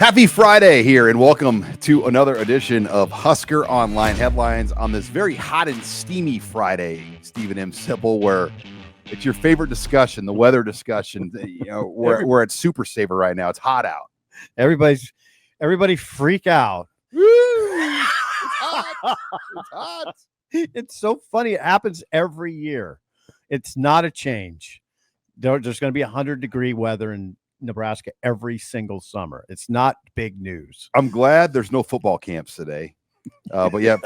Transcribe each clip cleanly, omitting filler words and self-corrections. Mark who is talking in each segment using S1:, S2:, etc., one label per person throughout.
S1: Happy Friday here, and welcome to another edition of Husker Online Headlines on this very hot and steamy Friday, Stephen M. Sipple, where it's your favorite discussion, the weather discussion. We're at Super Saver right now. It's hot out.
S2: Everybody freak out.
S1: Woo! It's hot. It's hot.
S2: It's so funny. It happens every year. It's not a change. There's going to be 100-degree weather in Nebraska every single summer. It's not big news.
S1: I'm glad there's no football camps today. But yeah,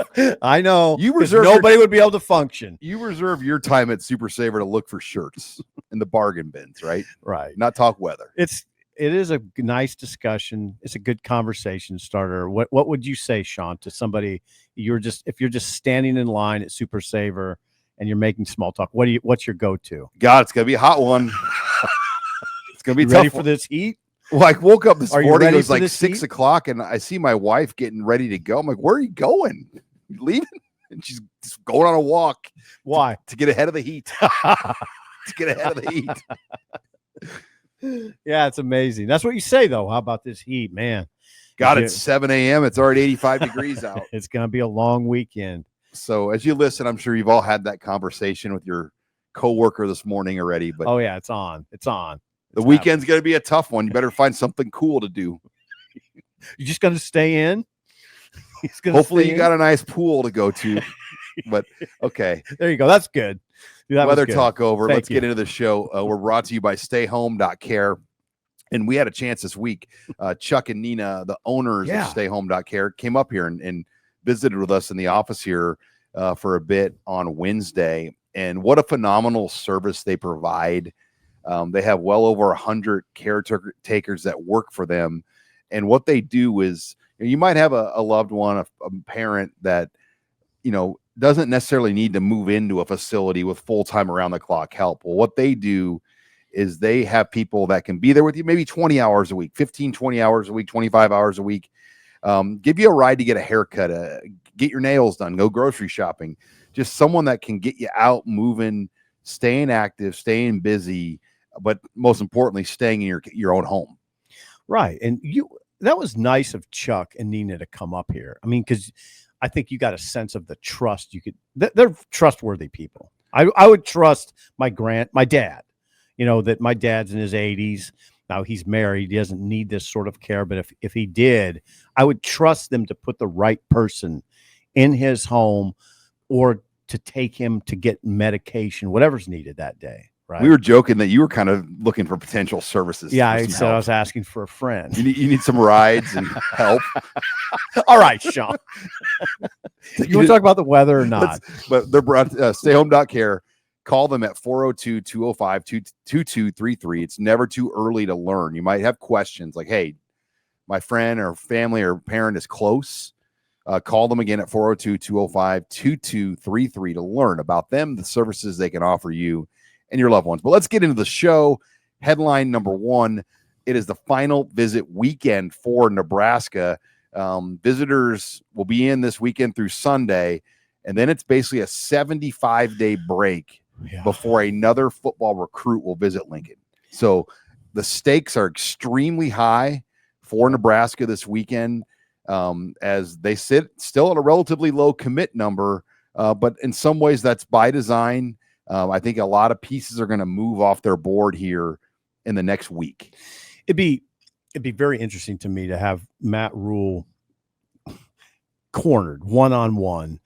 S2: I know
S1: you reserve
S2: nobody would be able to function.
S1: You reserve your time at Super Saver to look for shirts in the bargain bins, right?
S2: Right.
S1: Not talk weather.
S2: It is a nice discussion. It's a good conversation starter. What would you say, Sean, to somebody if you're just standing in line at Super Saver and you're making small talk? What's your go-to?
S1: God, it's gonna be a hot one. It's gonna be tough.
S2: Ready for this heat?
S1: Well, I woke up this morning. It was like 6
S2: heat?
S1: o'clock, and I see my wife getting ready to go. I'm like, "Where are you going? You leaving?" And she's just going on a walk.
S2: Why?
S1: To get ahead of the heat. To get ahead of the heat.
S2: Yeah, it's amazing. That's what you say, though. How about this heat, man?
S1: God, it's 7 a.m. It's already 85 degrees out.
S2: It's going to be a long weekend.
S1: So as you listen, I'm sure you've all had that conversation with your coworker this morning already. But
S2: oh, yeah, it's on. It's on.
S1: The weekend's going to be a tough one. You better find something cool to do.
S2: You're just going to stay in?
S1: Hopefully you got a nice pool to go to. But, okay.
S2: There you go. That's good.
S1: Weather talk over.
S2: Thank
S1: Let's get into the show. We're brought to you by StayHome.Care. And we had a chance this week. Chuck and Nina, the owners of StayHome.Care, came up here and visited with us in the office here for a bit on Wednesday. And what a phenomenal service they provide. They have well over 100 caretakers that work for them. And what they do is, you might have a loved one, a parent that, doesn't necessarily need to move into a facility with full-time around-the-clock help. Well, what they do is they have people that can be there with you maybe 20 hours a week, 15, 20 hours a week, 25 hours a week, give you a ride to get a haircut, get your nails done, go grocery shopping, just someone that can get you out moving, staying active, staying busy, but most importantly, staying in your own home.
S2: Right. And that was nice of Chuck and Nina to come up here. I mean, because I think you got a sense of the trust they're trustworthy people. I would trust my dad, that my dad's in his 80s. Now he's married. He doesn't need this sort of care. But if he did, I would trust them to put the right person in his home or to take him to get medication, whatever's needed that day. Right.
S1: We were joking that you were kind of looking for potential services.
S2: Yeah, I said I was asking for a friend.
S1: You need some rides and help.
S2: All right, Sean. You want to talk about the weather or not?
S1: But they're brought StayHome.Care. Call them at 402-205-2233. It's never too early to learn. You might have questions like, hey, my friend or family or parent is close. Call them again at 402-205-2233 to learn about them, the services they can offer you and your loved ones. But let's get into the show. Headline number one, it is the final visit weekend for Nebraska. Visitors will be in this weekend through Sunday, and then it's basically a 75-day break before another football recruit will visit Lincoln. So the stakes are extremely high for Nebraska this weekend, as they sit still at a relatively low commit number, but in some ways that's by design. I think a lot of pieces are going to move off their board here in the next week.
S2: It'd be very interesting to me to have Matt Rule cornered one-on-one,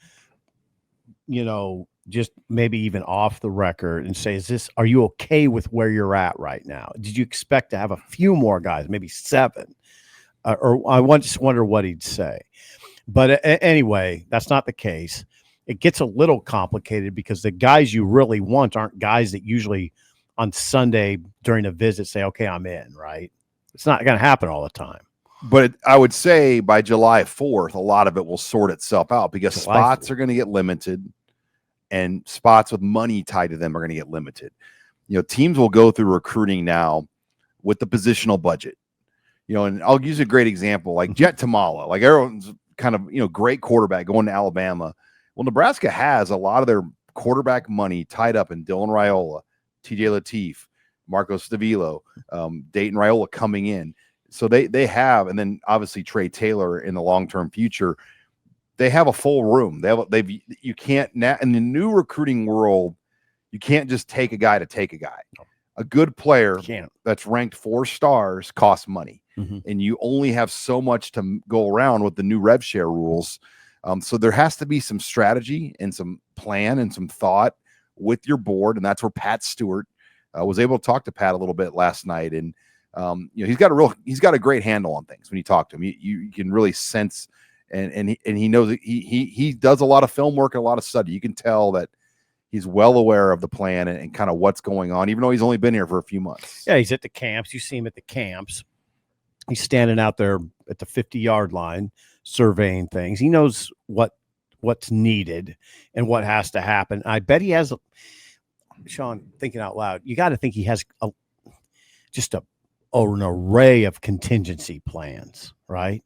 S2: just maybe even off the record and say, are you okay with where you're at right now? Did you expect to have a few more guys, maybe 7? Or I just wonder what he'd say. But anyway, that's not the case. It gets a little complicated because the guys you really want aren't guys that usually on Sunday during a visit say, okay, I'm in, right? It's not going to happen all the time.
S1: But I would say by July 4th, a lot of it will sort itself out because spots are going to get limited and spots with money tied to them are going to get limited. Teams will go through recruiting now with the positional budget. And I'll use a great example, like Jet Tamala, like everyone's kind of, great quarterback going to Alabama. Well, Nebraska has a lot of their quarterback money tied up in Dylan Raiola, TJ Lateef, Marco Stavilo, Dayton Raiola coming in. So they have, and then obviously Trey Taylor in the long-term future, they have a full room. You can't now in the new recruiting world, you can't just take a guy to take a guy. A good player that's ranked 4 stars costs money, and you only have so much to go around with the new rev share rules. So there has to be some strategy and some plan and some thought with your board, and that's where Pat Stewart was able to talk to Pat a little bit last night, and he's got a great handle on things when you talk to him. You can really sense, and he knows that he does a lot of film work and a lot of study. You can tell that he's well aware of the plan and kind of what's going on, even though he's only been here for a few months.
S2: Yeah, he's at the camps. You see him at the camps. He's standing out there at the 50-yard line surveying things. He knows what's needed and what has to happen. I bet he has, Sean, thinking out loud, you got to think he has an array of contingency plans, right?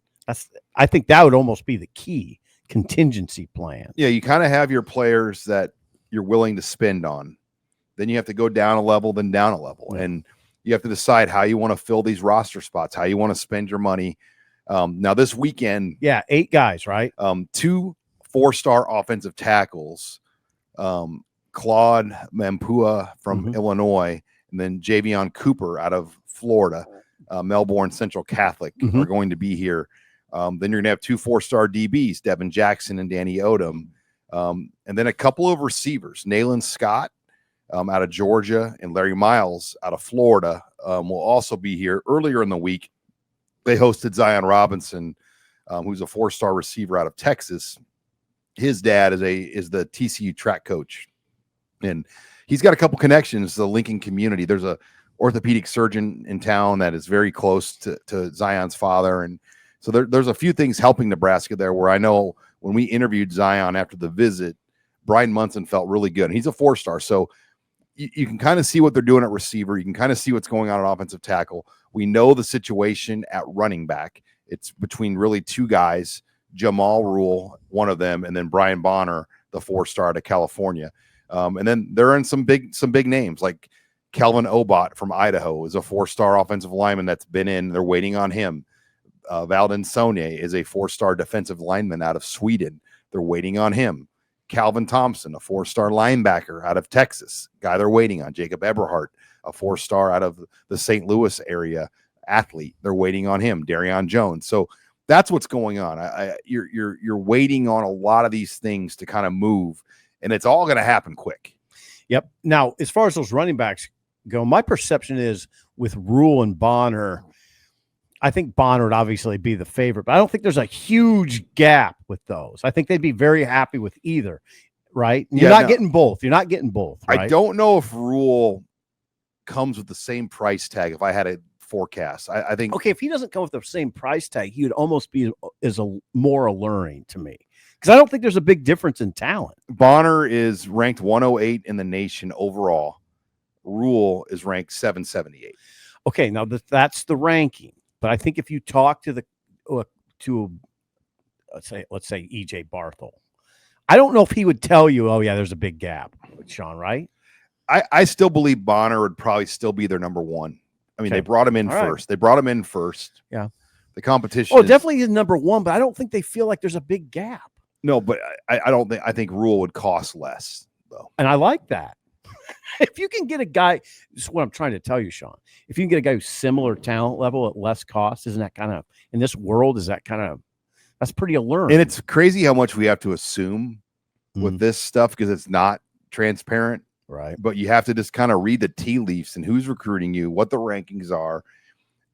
S2: I think that would almost be the key, contingency plan.
S1: Yeah, you kind of have your players that you're willing to spend on. Then you have to go down a level, then down a level. And you have to decide how you want to fill these roster spots, how you want to spend your money. Now this weekend,
S2: 8 guys, right?
S1: 2 4-star offensive tackles, Claude Mampua from Illinois, and then Javion Cooper out of Florida, Melbourne Central Catholic are going to be here. Then you're going to have 2 4-star DBs, Devin Jackson and Danny Odom. And then a couple of receivers, Nayland Scott out of Georgia and Larry Miles out of Florida will also be here. Earlier in the week, they hosted Zion Robinson, who's a 4-star receiver out of Texas. His dad is the TCU track coach, and he's got a couple connections to the Lincoln community. There's a orthopedic surgeon in town that is very close to Zion's father, and so there's a few things helping Nebraska there. Where I know when we interviewed Zion after the visit, Brian Munson felt really good. He's a 4-star, so you can kind of see what they're doing at receiver. You can kind of see what's going on at offensive tackle. We know the situation at running back. It's between really 2 guys, Jamal Rule, one of them, and then Brian Bonner, the 4-star out of California. And then they're in some big names like Kelvin Obot from Idaho is a 4-star offensive lineman that's been in. They're waiting on him. Valdin Sonye is a 4-star defensive lineman out of Sweden. They're waiting on him. Calvin Thompson, a 4-star linebacker out of Texas, guy they're waiting on. Jacob Eberhardt, a 4-star out of the St. Louis area athlete. They're waiting on him. Darian Jones. So that's what's going on. You're waiting on a lot of these things to kind of move, and it's all going to happen quick.
S2: Yep. Now, as far as those running backs go, my perception is with Rule and Bonner, I think Bonner would obviously be the favorite, but I don't think there's a huge gap with those. I think they'd be very happy with either, right? You're not getting both. You're not getting both. Right?
S1: I don't know if Rule comes with the same price tag. If I had a forecast, I think
S2: if he doesn't come with the same price tag, he would almost be more alluring to me because I don't think there's a big difference in talent.
S1: Bonner is ranked 108 in the nation overall. Rule is ranked 778.
S2: Okay, now that's the ranking. But I think if you talk to let's say EJ Barthel, I don't know if he would tell you, oh yeah, there's a big gap with Sean, right?
S1: I still believe Bonner would probably still be their number 1. I mean, they brought him in first. They brought him in first.
S2: Yeah.
S1: The competition.
S2: Definitely is number 1, but I don't think they feel like there's a big gap.
S1: No, but I think Rule would cost less though.
S2: And I like that. If you can get a guy, this is what I'm trying to tell you, Sean. If you can get a guy who's similar talent level at less cost, isn't that kind of in this world? That's pretty alluring.
S1: And it's crazy how much we have to assume with this stuff because it's not transparent,
S2: right?
S1: But you have to just kind of read the tea leaves and who's recruiting you, what the rankings are,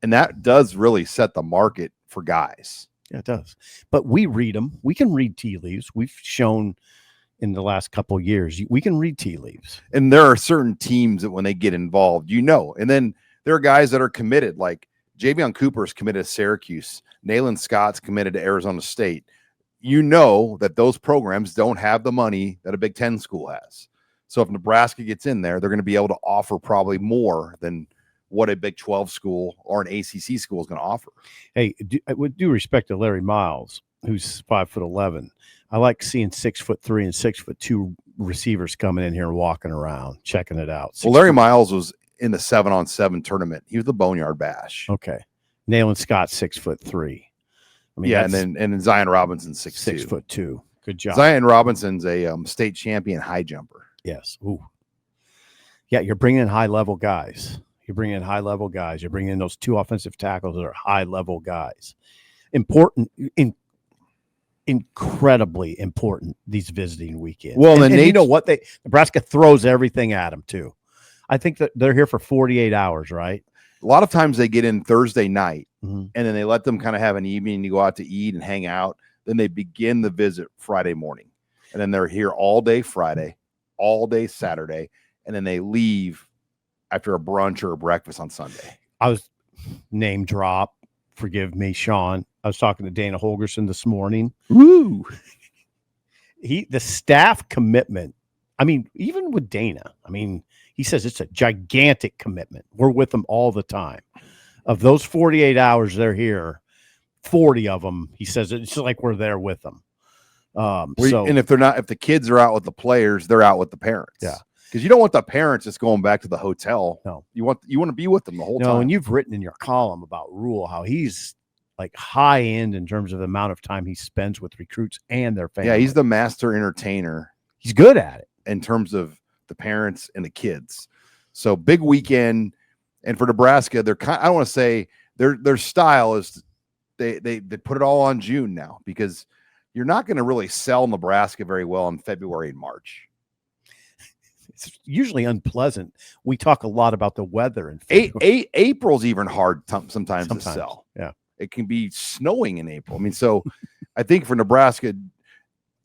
S1: and that does really set the market for guys.
S2: Yeah, it does. But we read them. We can read tea leaves. We've shown in the last couple of years, we can read tea leaves.
S1: And there are certain teams that when they get involved, and then there are guys that are committed, like Javion Cooper is committed to Syracuse. Nayland Scott's committed to Arizona State. That those programs don't have the money that a Big Ten school has. So if Nebraska gets in there, they're going to be able to offer probably more than what a Big 12 school or an ACC school is going to offer.
S2: Hey, with due respect to Larry Miles, who's 5'11", I like seeing 6'3" and 6'2" receivers coming in here and walking around, checking it out.
S1: Larry Miles was in the 7-on-7 tournament. He was the Boneyard Bash.
S2: Okay. Nayland Scott 6'3". I mean,
S1: yeah, and then Zion Robinson 6'2".
S2: 6'2". Good job.
S1: Zion Robinson's a state champion high jumper.
S2: Yes. Ooh. Yeah, you're bringing in high-level guys. You're bringing in high-level guys. You're bringing in those 2 offensive tackles that are high-level guys. Important, incredibly important, these visiting weekends.
S1: Well,
S2: and you know what? Nebraska throws everything at them, too. I think that they're here for 48 hours, right?
S1: A lot of times they get in Thursday night,
S2: Mm-hmm.
S1: and then they let them kind of have an evening to go out to eat and hang out. Then they begin the visit Friday morning, and then they're here all day Friday, all day Saturday, and then they leave after a brunch or a breakfast on Sunday.
S2: I was name drop. Forgive me, Sean. I was talking to Dana Holgerson this morning.
S1: Woo!
S2: The staff commitment. I mean, even with Dana, I mean, he says it's a gigantic commitment. We're with them all the time. Of those 48 hours they're here, 40 of them, he says it's like we're there with them.
S1: And if the kids are out with the players, they're out with the parents.
S2: Yeah.
S1: Because you don't want the parents just going back to the hotel.
S2: No.
S1: You want to be with them the whole time.
S2: No, and you've written in your column about Rule how he's like high end in terms of the amount of time he spends with recruits and their family.
S1: Yeah, he's the master entertainer.
S2: He's good at it.
S1: In terms of the parents and the kids. So big weekend. And for Nebraska, I don't want to say their style is they put it all on June now, because you're not going to really sell Nebraska very well in February and March.
S2: It's usually unpleasant. We talk a lot about the weather in February.
S1: April's even hard sometimes to sell.
S2: Yeah.
S1: It can be snowing in April. I mean, so I think for Nebraska,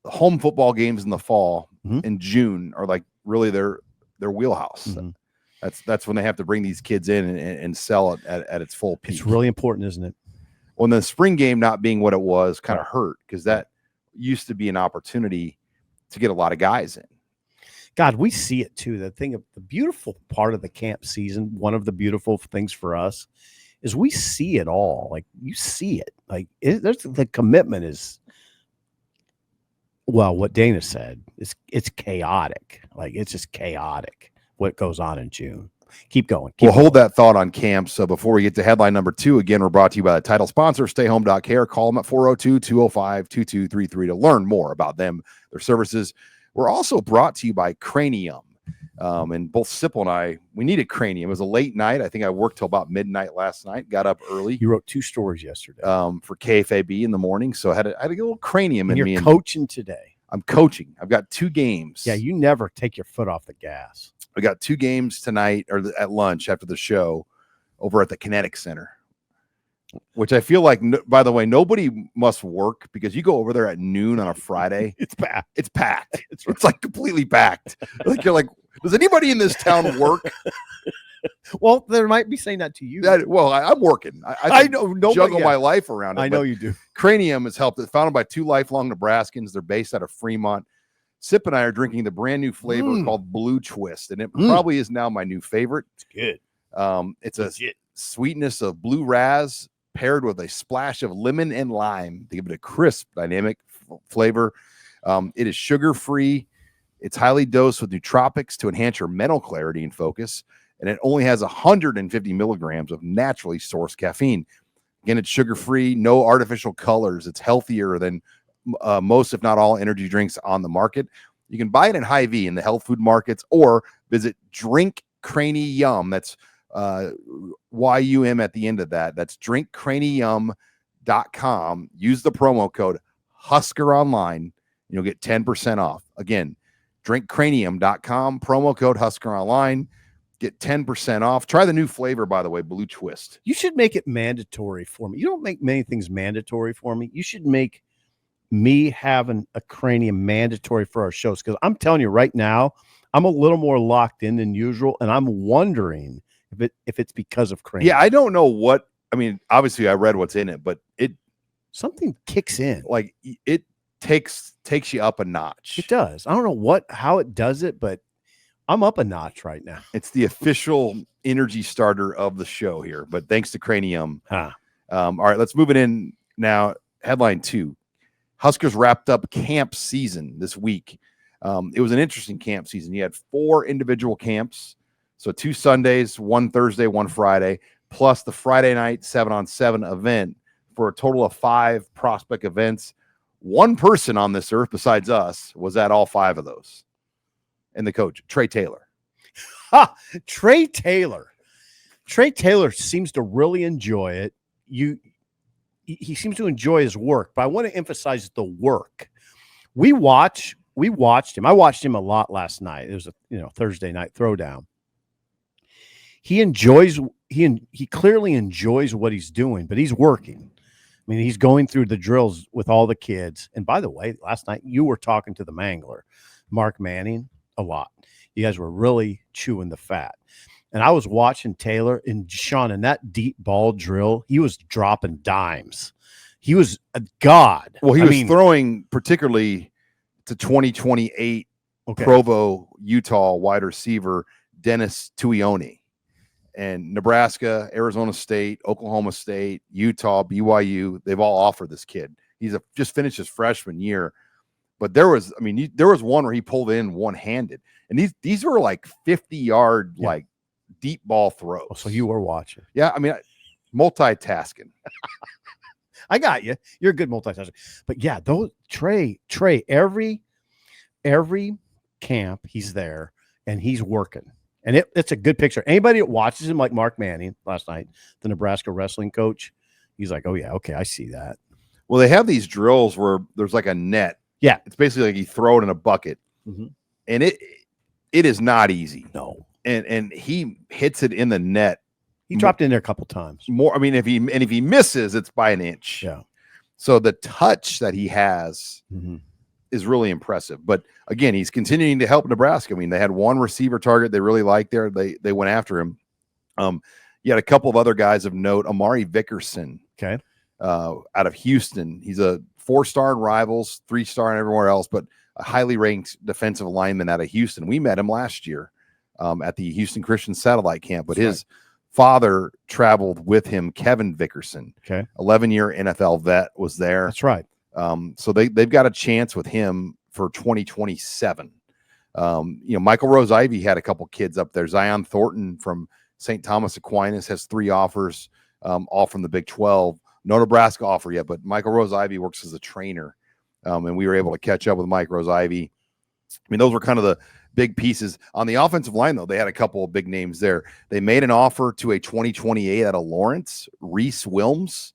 S1: home football games in the fall in June are like really their wheelhouse.
S2: Mm-hmm.
S1: That's when they have to bring these kids in and sell it at its full peak.
S2: It's really important, isn't it?
S1: Well, the spring game not being what it was kind of hurt, because that used to be an opportunity to get a lot of guys in.
S2: God, we see it too. The beautiful part of the camp season, one of the beautiful things for us, is we see it all. Like, you see it. Like, the commitment is, well, what Dana said, it's chaotic. Like, it's just chaotic what goes on in June. Keep going.
S1: Hold that thought on camp. So before we get to headline number 2, again, we're brought to you by the title sponsor, StayHome.Care. Call them at 402-205-2233 to learn more about them, their services. We're also brought to you by Crani-Yum. And both Sipple and I, we needed Crani-Yum. It was a late night. I think I worked till about midnight last night, got up early.
S2: You wrote 2 stories yesterday.
S1: For KFAB in the morning. So I had a little Crani-Yum in me.
S2: You're coaching today.
S1: I'm coaching. I've got 2 games.
S2: Yeah, you never take your foot off the gas.
S1: I got 2 games tonight, or at lunch after the show, over at the Kinetic Center, which I feel like, by the way, nobody must work, because you go over there at noon on a Friday.
S2: It's packed.
S1: It's packed. It's like completely packed. Like, you're like, does anybody in this town work?
S2: Well, there might be saying that to you.
S1: I'm working.
S2: I know.
S1: Juggle my life around it.
S2: I know you do.
S1: Crani-Yum has helped. It's founded by 2 lifelong Nebraskans. They're based out of Fremont. Sip and I are drinking the brand new flavor called Blue Twist, and it probably is now my new favorite.
S2: It's good.
S1: It's a sweetness of blue raz paired with a splash of lemon and lime to give it a crisp, dynamic flavor. It is sugar-free. It's highly dosed with nootropics to enhance your mental clarity and focus, and it only has 150 milligrams of naturally sourced caffeine. Again, it's sugar-free, no artificial colors. It's healthier than most, if not all, energy drinks on the market. You can buy it in Hy-Vee in the health food markets, or visit Drink Crani-Yum. That's YUM at the end of that. That's drinkcraniyum.com. Use the promo code HuskerOnline, and you'll get 10% off. Again, drinkcraniyum.com, promo code HuskerOnline. Get 10% off. Try the new flavor, by the way, Blue Twist.
S2: You should make it mandatory for me. You don't make many things mandatory for me. You should make me having a Cranium mandatory for our shows, because I'm telling you right now, I'm a little more locked in than usual, and I'm wondering if it's because of Cranium.
S1: Yeah, I don't know what. I mean, obviously, I read what's in it, but
S2: something kicks in.
S1: Like, it takes you up a notch.
S2: It does. I don't know how it does it, but I'm up a notch right now.
S1: It's the official energy starter of the show here, but thanks to Crani-Yum. All right, let's move it in now. Headline 2. Huskers wrapped up camp season this week. It was an interesting camp season. You had 4 individual camps. So 2 Sundays, 1 Thursday, 1 Friday, plus the Friday night 7-on-7 event for a total of 5 prospect events. One person on this earth besides us was at all 5 of those. And the coach, Trey Taylor.
S2: Trey Taylor. Trey Taylor seems to really enjoy it. He seems to enjoy his work, but I want to emphasize the work. We watched him. I watched him a lot last night. It was a Thursday night throwdown. He clearly enjoys what he's doing, but he's working. I mean, he's going through the drills with all the kids. And by the way, last night you were talking to the mangler, Mark Manning, a lot. You guys were really chewing the fat. And I was watching Taylor and Sean in that deep ball drill. He was dropping dimes. He was a god.
S1: Well, he was throwing particularly to 2028 Provo, Utah wide receiver Dennis Tuione. And Nebraska, Arizona State, Oklahoma State, Utah, BYU, they've all offered this kid. He's just finished his freshman year. But there was one where he pulled in one-handed. And these were like 50-yard, like deep ball throws.
S2: Oh, so you were watching.
S1: Yeah, I mean, multitasking.
S2: I got you. You're a good multitasker. But yeah, those Trey, every camp he's there and he's working. And it's a good picture. Anybody that watches him, like Mark Manning last night, the Nebraska wrestling coach, he's like, oh, yeah, okay, I see that.
S1: Well, they have these drills where there's like a net.
S2: Yeah.
S1: It's basically like you throw it in a bucket. Mm-hmm. And it is not easy.
S2: No.
S1: And he hits it in the net.
S2: He dropped in there a couple times.
S1: More. I mean, if he misses, it's by an inch.
S2: Yeah.
S1: So the touch that he has is really impressive. But again, he's continuing to help Nebraska. I mean, they had one receiver target they really liked there. They went after him. You had a couple of other guys of note. Amari Vickerson, out of Houston. He's a 4-star in Rivals, 3-star in everywhere else, but a highly ranked defensive lineman out of Houston. We met him last year at the Houston Christian Satellite Camp, but his father traveled with him, Kevin Vickerson. 11-year NFL vet was there.
S2: That's right.
S1: So they've got a chance with him for 2027. Michael Rose-Ivy had a couple kids up there. Zion Thornton from St. Thomas Aquinas has 3 offers, all from the Big 12. No Nebraska offer yet, but Michael Rose-Ivy works as a trainer. And we were able to catch up with Mike Rose-Ivy. I mean, those were kind of the big pieces. On the offensive line, though, they had a couple of big names there. They made an offer to a 2028 out of Lawrence, Reese Wilms,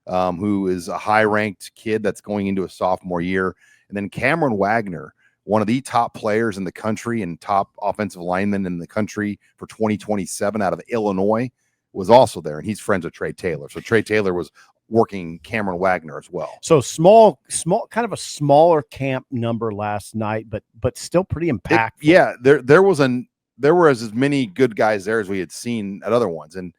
S1: who is a high-ranked kid that's going into a sophomore year. And then Cameron Wagner, one of the top players in the country and top offensive linemen in the country for 2027 out of Illinois, was also there. And he's friends with Trey Taylor. So Trey Taylor was working Cameron Wagner as well.
S2: So small, kind of a smaller camp number last night, but still pretty impactful.
S1: There was as many good guys there as we had seen at other ones. And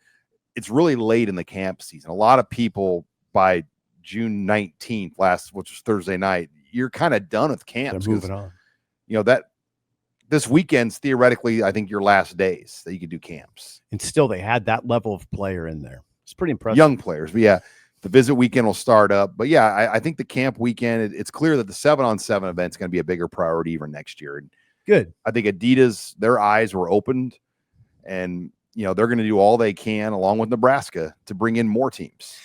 S1: it's really late in the camp season. A lot of people by June 19th, which was Thursday night, you're kind of done with camps.
S2: They're moving on.
S1: That this weekend's theoretically, I think, your last days that you could do camps.
S2: And still they had that level of player in there. It's pretty impressive.
S1: Young players, but yeah. The visit weekend will start up. But yeah, I think the camp weekend, it's clear that the 7-on-7 event is going to be a bigger priority even next year. And
S2: good.
S1: I think Adidas, their eyes were opened, and they're going to do all they can along with Nebraska to bring in more teams.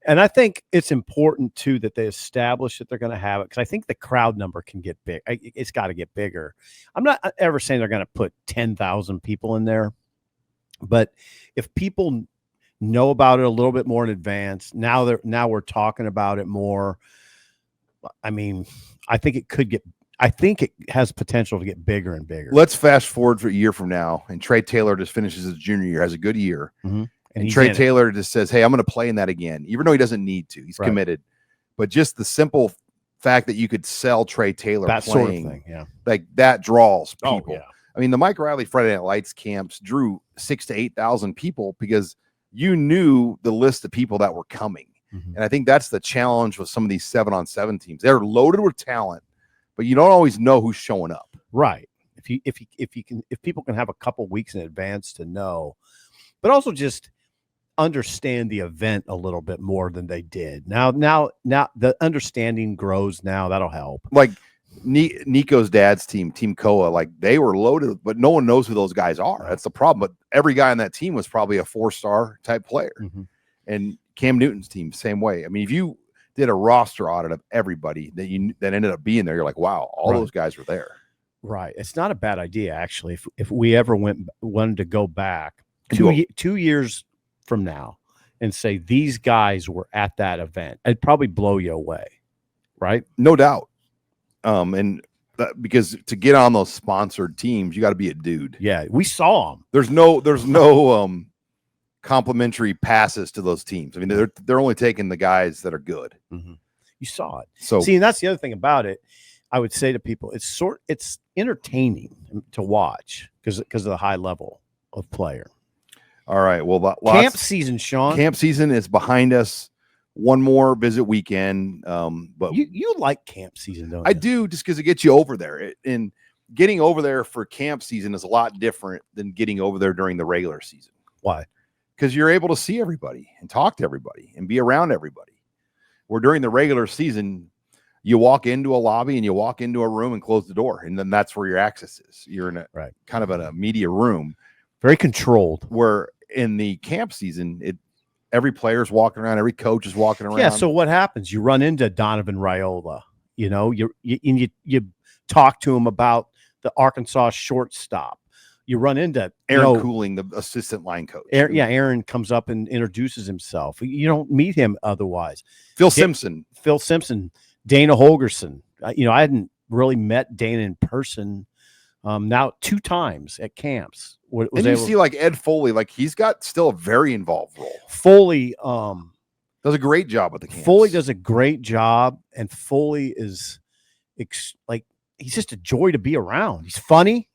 S2: And I think it's important too that they establish that they're going to have it, because I think the crowd number can get big. It's got to get bigger. I'm not ever saying they're going to put 10,000 people in there, but if people know about it a little bit more in advance, now we're talking about it more. I mean, I think it has potential to get bigger and bigger.
S1: Let's fast forward for a year from now, and Trey Taylor just finishes his junior year, has a good year.
S2: Mm-hmm.
S1: And Trey Taylor just says, hey, I'm going to play in that again, even though he doesn't need to. He's committed. But just the simple fact that you could sell Trey Taylor
S2: that
S1: playing,
S2: sort of thing,
S1: like that draws people.
S2: Oh, yeah.
S1: I mean, the Mike Riley Friday Night Lights camps drew 6,000 to 8,000 people because you knew the list of people that were coming. Mm-hmm. And I think that's the challenge with some of these 7-on-7 teams. They're loaded with talent, but you don't always know who's showing up.
S2: Right. If people can have a couple weeks in advance to know, but also just understand the event a little bit more than they did. Now the understanding grows now. That'll help.
S1: Like Nico's dad's team, Team Koa, like they were loaded, but no one knows who those guys are. That's the problem. But every guy on that team was probably a 4-star type player. And Cam Newton's team, same way. I mean, if you did a roster audit of everybody that ended up being there, you're like, wow, all those guys were there.
S2: Right. It's not a bad idea, actually. If we ever wanted to go back 2 years from now and say these guys were at that event, it'd probably blow you away. Right.
S1: No doubt. Because to get on those sponsored teams, you got to be a dude.
S2: Yeah, we saw them.
S1: There's no complimentary passes to those teams. I mean, they're only taking the guys that are good.
S2: You saw it.
S1: So
S2: see, and that's the other thing about it. I would say to people, it's entertaining to watch because of the high level of player.
S1: All right. Well,
S2: camp season, Sean.
S1: Camp season is behind us. One more visit weekend. But
S2: you like camp season, don't you?
S1: I do, just because it gets you over there. And getting over there for camp season is a lot different than getting over there during the regular season.
S2: Why?
S1: Because you're able to see everybody and talk to everybody and be around everybody. Where during the regular season, you walk into a lobby and you walk into a room and close the door, and then that's where your access is. You're in a kind of in a media room,
S2: very controlled.
S1: Where in the camp season, every player's walking around, every coach is walking around.
S2: Yeah. So what happens? You run into Donovan Raiola. You know, you talk to him about the Arkansas shortstop. You run into
S1: Aaron Cooling, the assistant line coach.
S2: Aaron comes up and introduces himself. You don't meet him otherwise.
S1: Phil Simpson,
S2: Dana Holgerson. I hadn't really met Dana in person. Now 2 times at camps.
S1: And you see like Ed Foley, like he's got still a very involved role.
S2: Foley
S1: does a great job with the camps.
S2: Foley does a great job, and Foley is he's just a joy to be around. He's funny,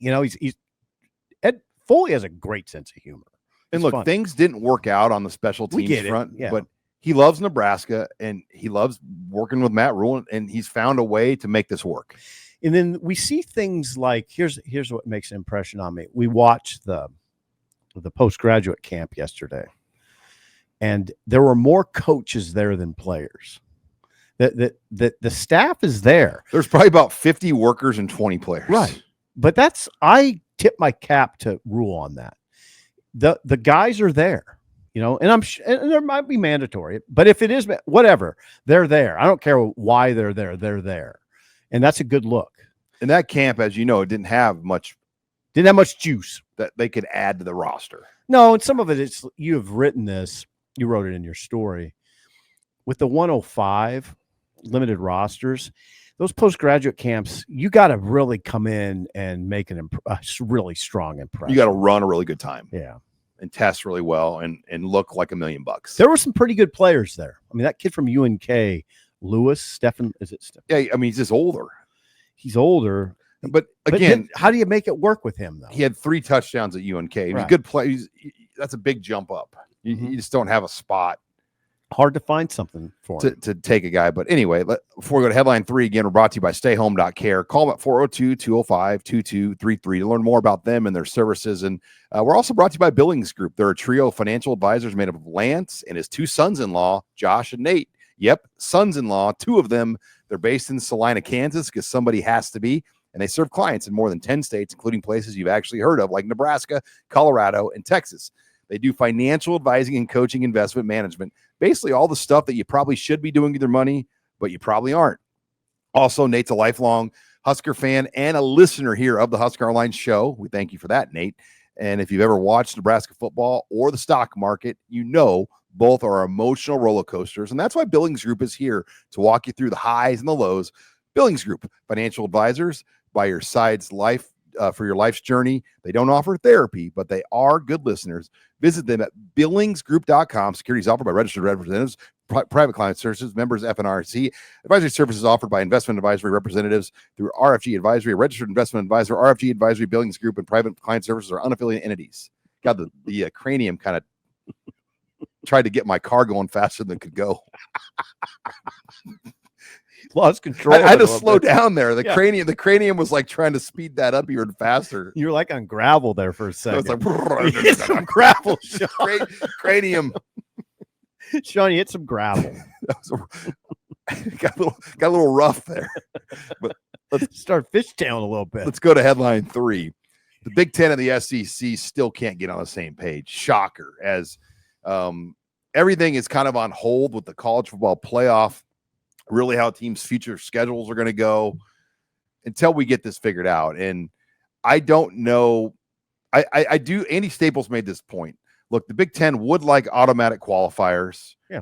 S2: Ed Foley has a great sense of humor.
S1: And look, things didn't work out on the special teams front, but he loves Nebraska and he loves working with Matt Rule, and he's found a way to make this work.
S2: And then we see things like here's what makes an impression on me. We watched the postgraduate camp yesterday, and there were more coaches there than players. The staff is there.
S1: There's probably about 50 workers and 20 players.
S2: Right. But I tip my cap to Rule on that. The guys are there, and and there might be mandatory, but if it is, whatever, they're there. I don't care why they're there. They're there. And that's a good look.
S1: And that camp, as you know, didn't have much
S2: juice
S1: that they could add to the roster.
S2: No, and some of it you have written this, you wrote it in your story. With the 105 limited rosters, those postgraduate camps, you got to really come in and make a really strong impression.
S1: You got to run a really good time.
S2: Yeah.
S1: And test really well and look like $1 million.
S2: There were some pretty good players there. I mean, that kid from UNK, Stephen, is it Stephen?
S1: Yeah, I mean, he's just older.
S2: He's older.
S1: But again,
S2: how do you make it work with him, though?
S1: He had 3 touchdowns at UNK. He was a good play. That's a big jump up. You just don't have a spot.
S2: Hard to find something for him.
S1: To take a guy. But anyway, before we go to headline 3, again, we're brought to you by StayHome.Care. Call them at 402-205-2233 to learn more about them and their services. And we're also brought to you by Billings Group. They're a trio of financial advisors made up of Lance and his 2 sons-in-law, Josh and Nate. Yep, sons-in-law, 2 of them. They're based in Salina, Kansas, because somebody has to be. And they serve clients in more than 10 states, including places you've actually heard of, like Nebraska, Colorado, and Texas. They do financial advising and coaching, investment management, basically all the stuff that you probably should be doing with your money, but you probably aren't. Also, Nate's a lifelong Husker fan and a listener here of the HuskerOnline show. We thank you for that, Nate. And if you've ever watched Nebraska football or the stock market, both are emotional roller coasters. And that's why Billings Group is here to walk you through the highs and the lows. Billings Group, financial advisors by your side's life for your life's journey. They don't offer therapy, but they are good listeners. Visit them at billingsgroup.com. Securities offered by registered representatives, private client services, members FNRC. Advisory services offered by investment advisory representatives through RFG Advisory, a registered investment advisor. RFG Advisory, Billings Group, and private client services are unaffiliated entities. God, the Crani-Yum kind of tried to get my car going faster than it could go.
S2: Lost control.
S1: I had to slow down there. The Crani-Yum was like trying to speed that up even faster.
S2: You were like on gravel there for a second.
S1: It was
S2: hit some gravel, Sean.
S1: Crani-Yum.
S2: Sean, you hit some gravel.
S1: Got a little rough there. But
S2: let's start fishtailing a little bit.
S1: Let's go to headline 3. The Big Ten and the SEC still can't get on the same page. Shocker, as everything is kind of on hold with the college football playoff, really how teams' future schedules are going to go until we get this figured out. And I don't know. I do. Andy Staples made this point. Look, the Big Ten would like automatic qualifiers.
S2: Yeah.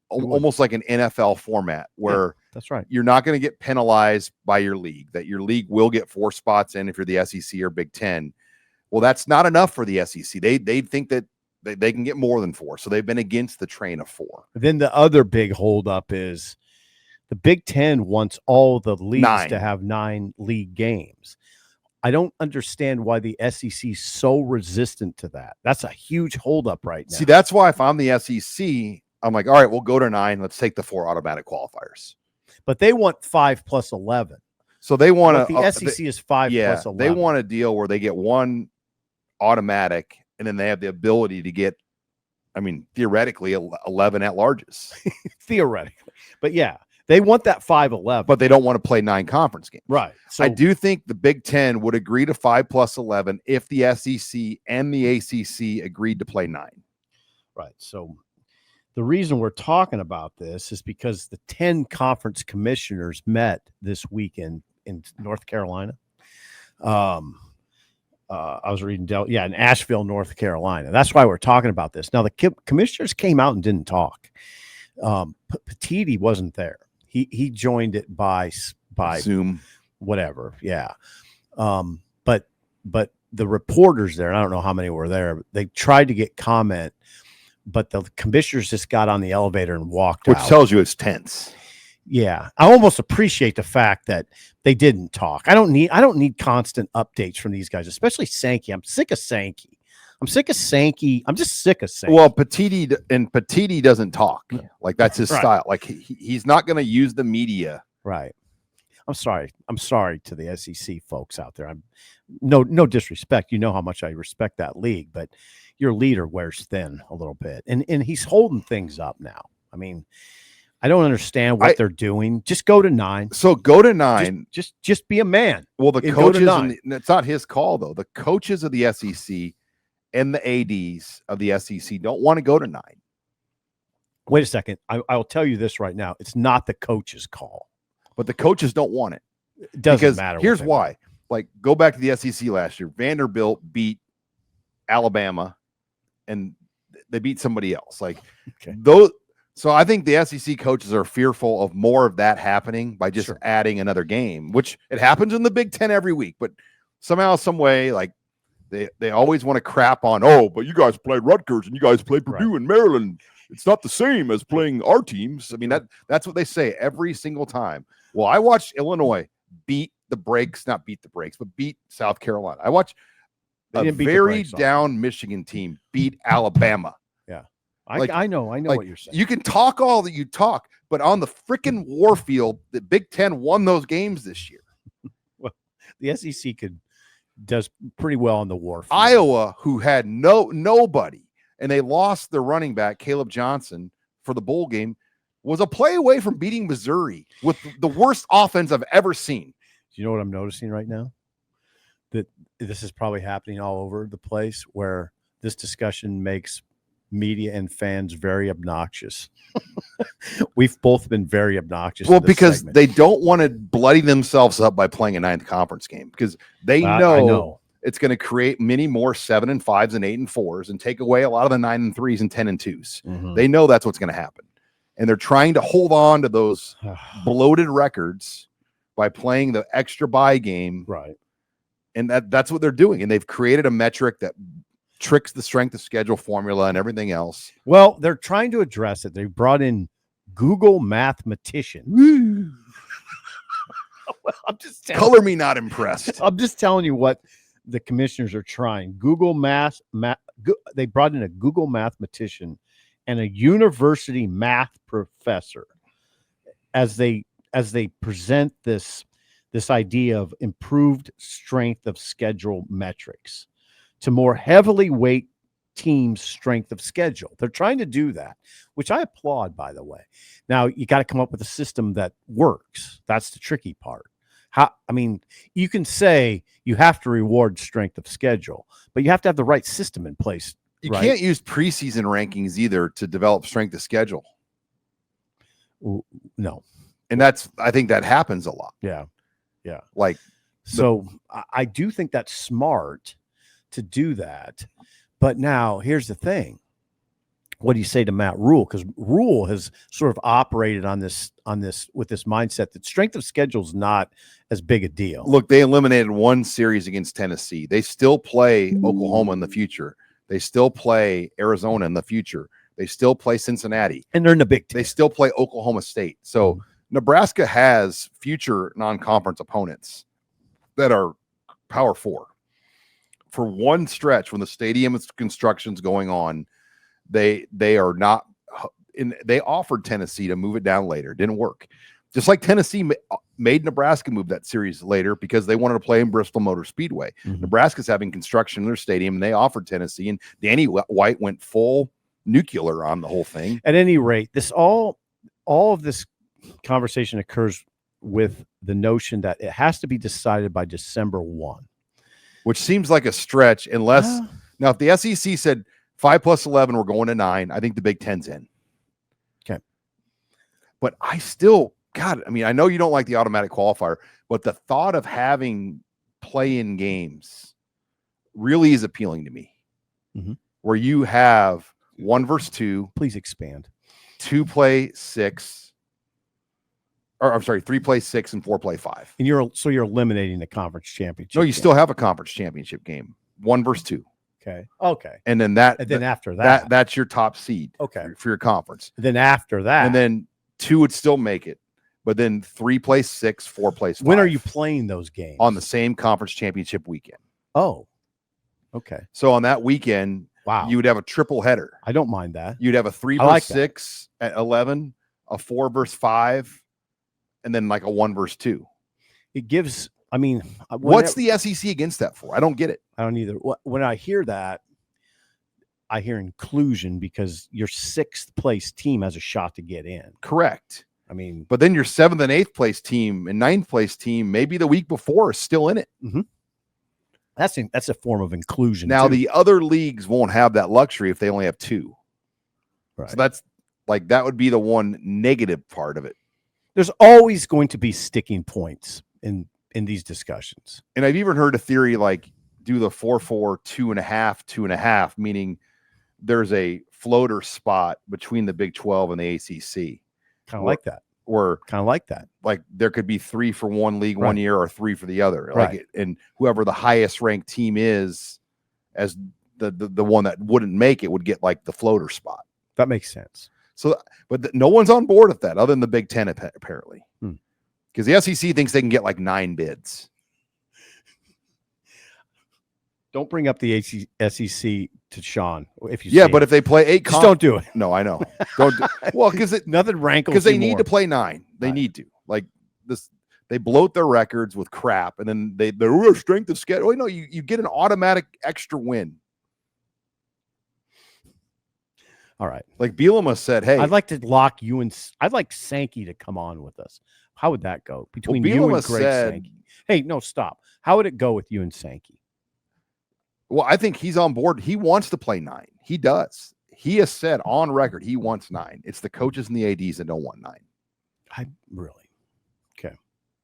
S1: Almost like an NFL format where
S2: that's right.
S1: You're not going to get penalized by your league, that your league will get 4 spots in if you're the SEC or Big Ten. Well, that's not enough for the SEC. They think that they can get more than 4. So they've been against the train of 4.
S2: Then the other big holdup is the Big Ten wants all the leagues
S1: 9.
S2: to have 9 league games. I don't understand why the SEC is so resistant to that. That's a huge holdup right now.
S1: See, that's why if I'm the SEC, I'm like, all right, we'll go to 9. Let's take the 4 automatic qualifiers.
S2: But they want 5 plus 11.
S1: So they want to.
S2: The SEC is 5 plus 11.
S1: They want a deal where they get 1 automatic, and then they have the ability to get, I mean, theoretically, 11 at-larges.
S2: Theoretically. But yeah, they want that 5-11.
S1: But they don't want to play 9 conference games.
S2: Right. So
S1: I do think the Big Ten would agree to 5 plus 11 if the SEC and the ACC agreed to play 9.
S2: Right. So the reason we're talking about this is because the 10 conference commissioners met this weekend in North Carolina. I was reading, in Asheville, North Carolina. That's why we're talking about this. Now, the commissioners came out and didn't talk. Petiti wasn't there. He joined it by
S1: Zoom,
S2: whatever. Yeah. But the reporters there, and I don't know how many were there, they tried to get comment, but the commissioners just got on the elevator and walked out.
S1: Which tells you it's tense.
S2: Yeah. I almost appreciate the fact that they didn't talk. I don't need constant updates from these guys, especially Sankey. I'm sick of Sankey. I'm just sick of Sankey.
S1: Well, Petiti doesn't talk. Like that's his
S2: Right.
S1: style. Like he's not going to use the media.
S2: Right. I'm sorry to the SEC folks out there. I'm no disrespect. You know how much I respect that league, but your leader wears thin a little bit, and he's holding things up now. I mean, I don't understand what they're doing. Just go to 9.
S1: So go to 9.
S2: Just be a man.
S1: Well, the
S2: and go to
S1: coaches,
S2: 9.
S1: and it's not his call though. The coaches of the SEC and the ADs of the SEC don't want to go to 9.
S2: Wait a second. I'll tell you this right now. It's not the coach's call.
S1: But the coaches don't want it.
S2: It doesn't matter.
S1: Here's why. Like, go back to the SEC last year. Vanderbilt beat Alabama, and they beat somebody else. Like, those. So I think the SEC coaches are fearful of more of that happening by just adding another game, which it happens in the Big Ten every week. But somehow, some way, like they always want to crap on. Oh, but you guys played Rutgers and you guys played Purdue and Maryland. It's not the same as playing our teams. I mean, that's what they say every single time. Well, I watched Illinois beat South Carolina. I watched a very down Michigan team beat Alabama.
S2: Yeah. I know what you're saying.
S1: You can talk all that you talk, but on the freaking war field, the Big Ten won those games this year.
S2: Well, the SEC does pretty well on the war field.
S1: Iowa, who had nobody, and they lost their running back, Caleb Johnson, for the bowl game, was a play away from beating Missouri with the worst offense I've ever seen.
S2: Do you know what I'm noticing right now? That this is probably happening all over the place, where this discussion makes media and fans very obnoxious. We've both been very obnoxious.
S1: Well, because they don't want to bloody themselves up by playing a 9th conference game, because they know it's going to create many more 7 and 5s and 8 and 4s and take away a lot of the 9 and 3s and 10 and 2s. Mm-hmm. They know that's what's going to happen. And they're trying to hold on to those bloated records by playing the extra bye game.
S2: Right.
S1: And that's what they're doing. And they've created a metric that tricks the strength of schedule formula and everything else.
S2: Well, they're trying to address it. They brought in Google mathematician. Well,
S1: color me not impressed.
S2: I'm just telling you what the commissioners are trying. They brought in a Google mathematician and a university math professor as they present this idea of improved strength of schedule metrics to more heavily weight teams' strength of schedule. They're trying to do that, which I applaud, by the way. Now, you got to come up with a system that works. That's the tricky part. I mean, you can say you have to reward strength of schedule, but you have to have the right system in place.
S1: You
S2: right?
S1: can't use preseason rankings either to develop strength of schedule.
S2: No.
S1: And I think that happens a lot.
S2: Yeah.
S1: Like,
S2: so I do think that's smart to do that. But now here's the thing. What do you say to Matt Rule? Because Rule has sort of operated on this with this mindset that strength of schedule is not as big a deal.
S1: Look, they eliminated one series against Tennessee. They still play Oklahoma in the future. They still play Arizona in the future. They still play Cincinnati.
S2: And they're in the Big Ten.
S1: They still play Oklahoma State. So Nebraska has future non-conference opponents that are Power 4. For one stretch, when the stadium construction's going on, they are not in. They offered Tennessee to move it down later. Didn't work. Just like Tennessee made Nebraska move that series later because they wanted to play in Bristol Motor Speedway. Nebraska's having construction in their stadium, and they offered Tennessee, and Danny White went full nuclear on the whole thing.
S2: At any rate, this all of this conversation occurs with the notion that it has to be decided by December 1.
S1: Which seems like a stretch unless now if the SEC said 5 plus 11, we're going to 9, I think the Big Ten's in.
S2: Okay.
S1: But I still, God, I mean, I know you don't like the automatic qualifier, but the thought of having play-in games really is appealing to me. Where you have 1 versus 2.
S2: Please expand.
S1: 2 play 6. Or I'm sorry, 3 play 6 and 4 play 5.
S2: And you're eliminating the conference championship.
S1: No, you still have a conference championship game. 1 versus 2.
S2: Okay.
S1: And then
S2: after that,
S1: that's your top seed.
S2: Okay.
S1: For your conference.
S2: Then after that,
S1: and then 2 would still make it, but then 3 plays 6, 4 plays 5.
S2: When are you playing those games?
S1: On the same conference championship weekend.
S2: Oh, okay.
S1: So on that weekend,
S2: wow,
S1: you would have a triple header.
S2: I don't mind that.
S1: You'd have a 3 versus 6 at 11, a 4 versus 5, and then like a 1 versus 2.
S2: It gives. I mean,
S1: what's the SEC against that for? I don't get it.
S2: I don't either. When I hear that, I hear inclusion because your 6th place team has a shot to get in.
S1: Correct.
S2: I mean,
S1: but then your 7th and 8th place team and 9th place team, maybe the week before, is still in it.
S2: That's a form of inclusion.
S1: Now,
S2: too.
S1: the other leagues won't have that luxury if they only have 2.
S2: Right.
S1: So that's like, that would be the one negative part of it.
S2: There's always going to be sticking points in these discussions.
S1: And I've even heard a theory like do the 4-4, 2.5, 2.5, meaning there's a floater spot between the Big 12 and the ACC.
S2: Kind of like that.
S1: Or
S2: kind of like that.
S1: Like there could be 3 for one league one year or 3 for the other.
S2: Right.
S1: Like and whoever the highest ranked team is as the one that wouldn't make it would get like the floater spot.
S2: That makes sense.
S1: So, but no one's on board with that other than the Big Ten apparently. Because the SEC thinks they can get like 9 bids.
S2: Don't bring up the SEC to Sean if you.
S1: Yeah, but if they play 8,
S2: just don't do it.
S1: No, I know. Don't. Well, because
S2: nothing rankles.
S1: Because they need to play 9. They need to like this. They bloat their records with crap, and then they're strength of schedule. No, you get an automatic extra win.
S2: All right.
S1: Like Bielema said, hey,
S2: I'd like to lock you and I'd like Sankey to come on with us. How would that go between you and Greg Sankey? Hey, no, stop. How would it go with you and Sankey?
S1: Well, I think he's on board. He wants to play 9. He does. He has said on record he wants 9. It's the coaches and the ADs that don't want 9.
S2: I really. Okay.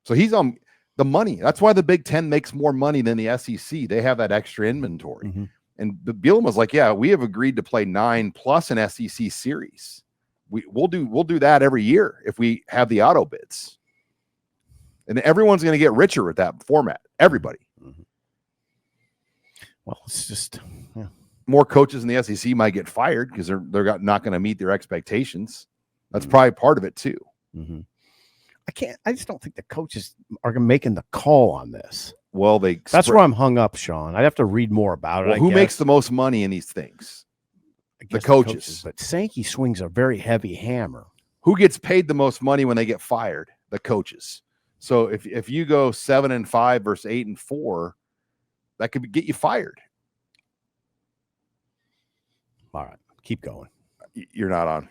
S1: So he's on the money. That's why the Big Ten makes more money than the SEC. They have that extra inventory. And the Bielema's like, yeah, we have agreed to play 9 plus an SEC series. We'll do that every year if we have the auto bids. And everyone's going to get richer with that format. Everybody.
S2: Well, it's just
S1: more coaches in the SEC might get fired because they're not going to meet their expectations. That's probably part of it too.
S2: I just don't think the coaches are making the call on this.
S1: Well,
S2: that's where I'm hung up, Sean. I'd have to read more about it.
S1: Well, who makes the most money in these things? The coaches.
S2: But Sankey swings a very heavy hammer.
S1: Who gets paid the most money when they get fired? The coaches. So if you go 7-5 versus 8-4, that could get you fired.
S2: All right, keep going.
S1: You're not on.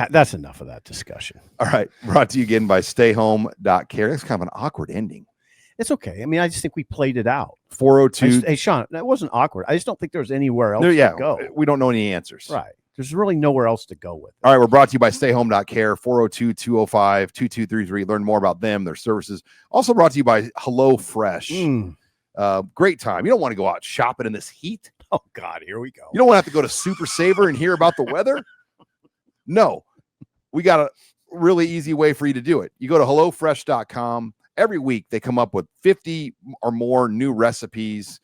S2: That's enough of that discussion.
S1: All right. Brought to you again by StayHome.Care. That's kind of an awkward ending.
S2: It's okay. I mean, I just think we played it out.
S1: 402.
S2: Hey, Sean, that wasn't awkward. I just don't think there's anywhere else to go.
S1: We don't know any answers.
S2: Right. There's really nowhere else to go with it.
S1: All right. We're brought to you by StayHome.Care, 402-205-2233. Learn more about them, their services. Also brought to you by HelloFresh. Great time. You don't want to go out shopping in this heat.
S2: Oh, God, here we go.
S1: You don't want to have to go to Super Saver and hear about the weather. No, we got a really easy way for you to do it. You go to HelloFresh.com. Every week they come up with 50 or more new recipes,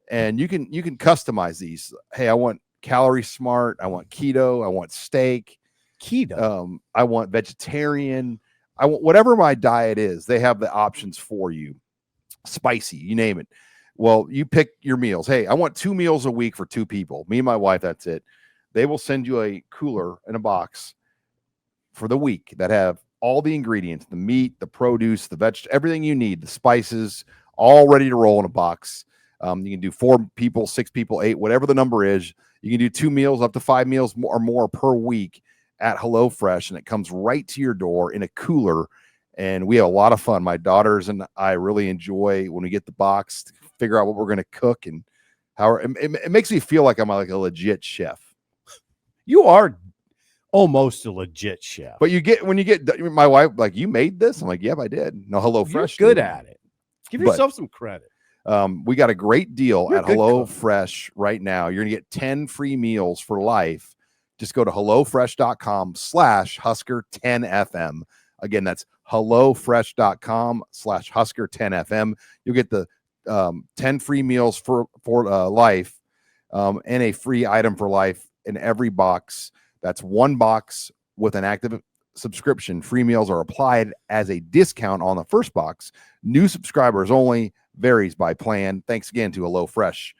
S1: and you can customize these. Hey, I want calorie smart. I want keto. I want steak.
S2: Keto.
S1: I want vegetarian. I want whatever my diet is. They have the options for you. Spicy, you name it. Well, you pick your meals. Hey, I want 2 meals a week for 2 people. Me and my wife, that's it. They will send you a cooler in a box for the week that have all the ingredients, the meat, the produce, the everything you need, the spices, all ready to roll in a box. You can do 4 people, 6 people, 8, whatever the number is. You can do 2 meals, up to 5 meals or more per week at HelloFresh, and it comes right to your door in a cooler. And we have a lot of fun. My daughters and I really enjoy when we get the box to figure out what we're going to cook and how it makes me feel like I'm like a legit chef.
S2: You are almost a legit chef.
S1: But when you get my wife, like, you made this? I'm like, yep, I did. No, HelloFresh.
S2: You're good at it. Give yourself some credit.
S1: We got a great deal at HelloFresh right now. You're going to get 10 free meals for life. Just go to HelloFresh.com/Husker10FM. Again, that's HelloFresh.com/Husker10FM. You'll get the 10 free meals for life and a free item for life in every box. That's 1 box with an active subscription. Free meals are applied as a discount on the first box. New subscribers only. Varies by plan. Thanks again to HelloFresh.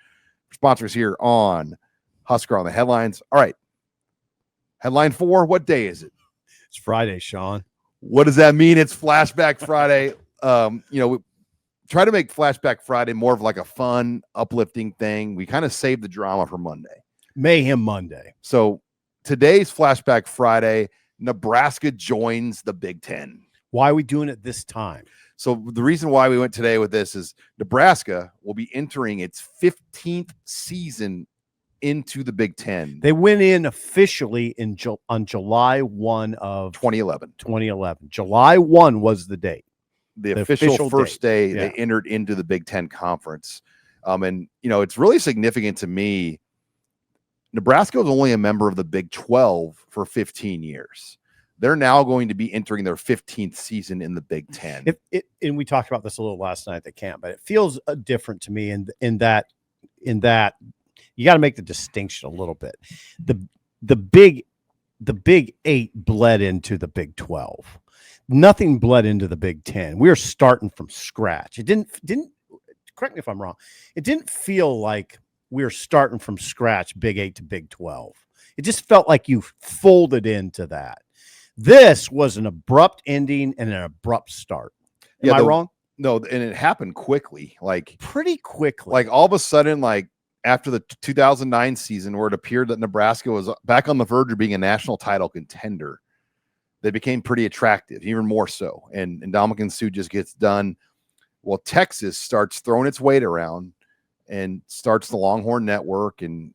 S1: Sponsors here on Husker on the Headlines. All right. Headline 4. What day is it?
S2: It's Friday, Sean.
S1: What does that mean? It's Flashback Friday. We try to make Flashback Friday more of like a fun, uplifting thing. We kind of save the drama for Monday.
S2: Mayhem Monday.
S1: So today's Flashback Friday, Nebraska joins the Big Ten.
S2: Why are we doing it this time?
S1: So the reason why we went today with this is Nebraska will be entering its 15th season into the Big Ten.
S2: They went in officially on July 1 of
S1: 2011.
S2: July 1 was the date.
S1: The official first day they entered into the Big Ten Conference. And, it's really significant to me. Nebraska was only a member of the Big 12 for 15 years. They're now going to be entering their 15th season in the Big Ten.
S2: And we talked about this a little last night at the camp, but it feels different to me in that you got to make the distinction a little bit. The Big 8 bled into the Big 12. Nothing bled into the Big Ten. We were starting from scratch. It didn't correct me if I'm wrong. It didn't feel like we were starting from scratch, Big 8 to Big 12. It just felt like you folded into that. This was an abrupt ending and an abrupt start. Am I wrong?
S1: No, and it happened quickly, like
S2: pretty quickly.
S1: Like all of a sudden, like after the 2009 season, where it appeared that Nebraska was back on the verge of being a national title contender, they became pretty attractive, even more so. And Ndamukong Suh just gets done. Well, Texas starts throwing its weight around and starts the Longhorn Network and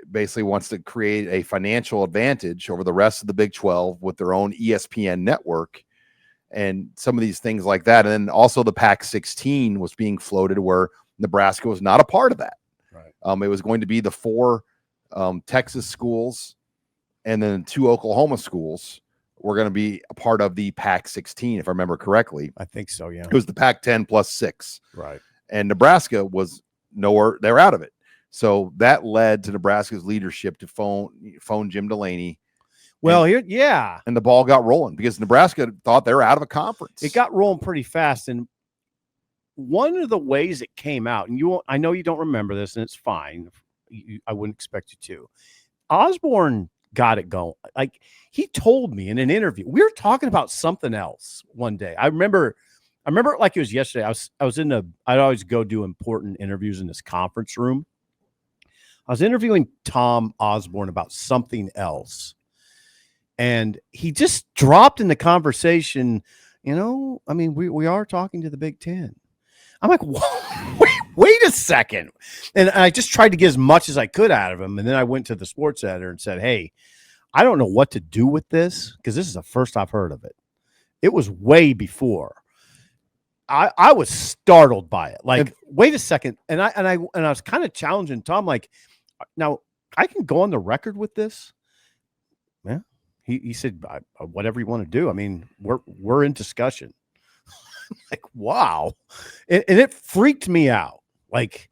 S1: basically wants to create a financial advantage over the rest of the Big 12 with their own ESPN network and some of these things like that. And then also the Pac-16 was being floated where Nebraska was not a part of that.
S2: Right.
S1: It was going to be the 4 Texas schools and then 2 Oklahoma schools were going to be a part of the Pac-16, if I remember correctly.
S2: I think so, yeah.
S1: It was the Pac-10 plus 6.
S2: Right.
S1: And Nebraska was nowhere. They're out of it. So that led to Nebraska's leadership to phone Jim Delaney.
S2: Well,
S1: and the ball got rolling because Nebraska thought they were out of a conference.
S2: It got rolling pretty fast. And one of the ways it came out, and I know you don't remember this, and it's fine. I wouldn't expect you to. Osborne got it going. Like, he told me in an interview, we were talking about something else one day. I remember it like it was yesterday. I'd always go do important interviews in this conference room. I was interviewing Tom Osborne about something else. And he just dropped in the conversation, I mean, we are talking to the Big Ten. I'm like, wait a second. And I just tried to get as much as I could out of him. And then I went to the sports editor and said, hey, I don't know what to do with this because this is the first I've heard of it. It was way before. I was startled by it. Like, wait a second. And I was kind of challenging Tom, like, now I can go on the record with this. Yeah. He said, whatever you want to do. I mean, we're in discussion. Like, wow. And it freaked me out. Like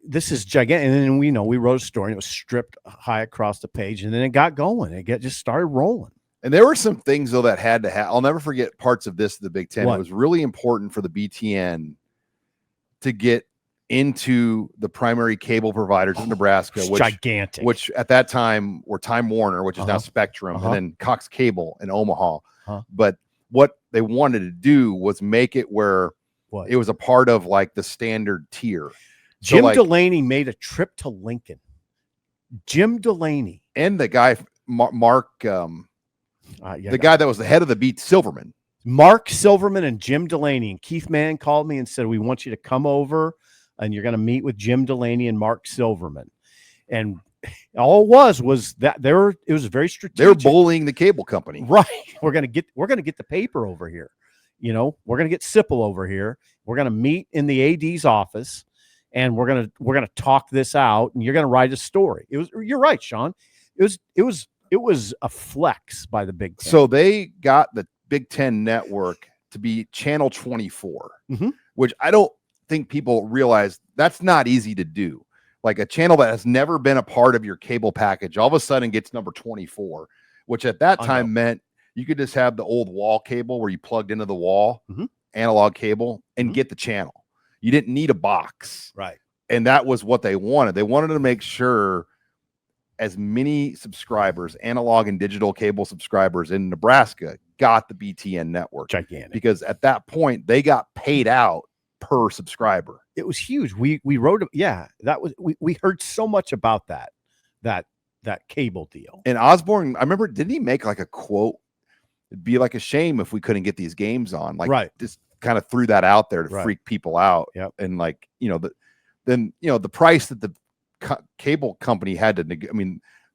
S2: this is gigantic. And then we wrote a story and it was stripped high across the page and then it got going. It just started rolling.
S1: And there were some things though that had to happen. I'll never forget parts of this, the Big Ten. What? It was really important for the BTN to get into the primary cable providers in Nebraska, which
S2: gigantic,
S1: which at that time were Time Warner, which is now Spectrum, and then Cox Cable in Omaha. But what they wanted to do was make it where it was a part of like the standard tier.
S2: Jim Delaney made a trip to Lincoln. Jim Delaney
S1: and the guy Mark, the guy that was the head of the beat, Silverman.
S2: Mark Silverman and Jim Delaney. And Keith Mann called me and said, we want you to come over and you're going to meet with Jim Delaney and Mark Silverman. And all it was that it was very strategic.
S1: They were bullying the cable company.
S2: Right. We're going to get the paper over here. We're going to get Sipple over here. We're going to meet in the AD's office and we're going to talk this out and you're going to write a story. You're right, Sean. It was a flex by the Big Ten.
S1: So they got the Big Ten network to be channel 24, which I don't think people realize that's not easy to do. Like a channel that has never been a part of your cable package all of a sudden gets number 24, which at that time meant you could just have the old wall cable where you plugged into the wall, analog cable, and get the channel. You didn't need a box.
S2: Right.
S1: And that was what they wanted. They wanted to make sure as many subscribers, analog and digital cable subscribers in Nebraska got the BTN network.
S2: Gigantic.
S1: Because at that point, they got paid out per subscriber.
S2: It was huge. We wrote, that was, we heard so much about that cable deal.
S1: And Osborne, I remember, didn't he make like a quote? It'd be like a shame if we couldn't get these games on. Like, just kind of threw that out there to freak people out.
S2: Yep.
S1: And like, the price that the cable company had to,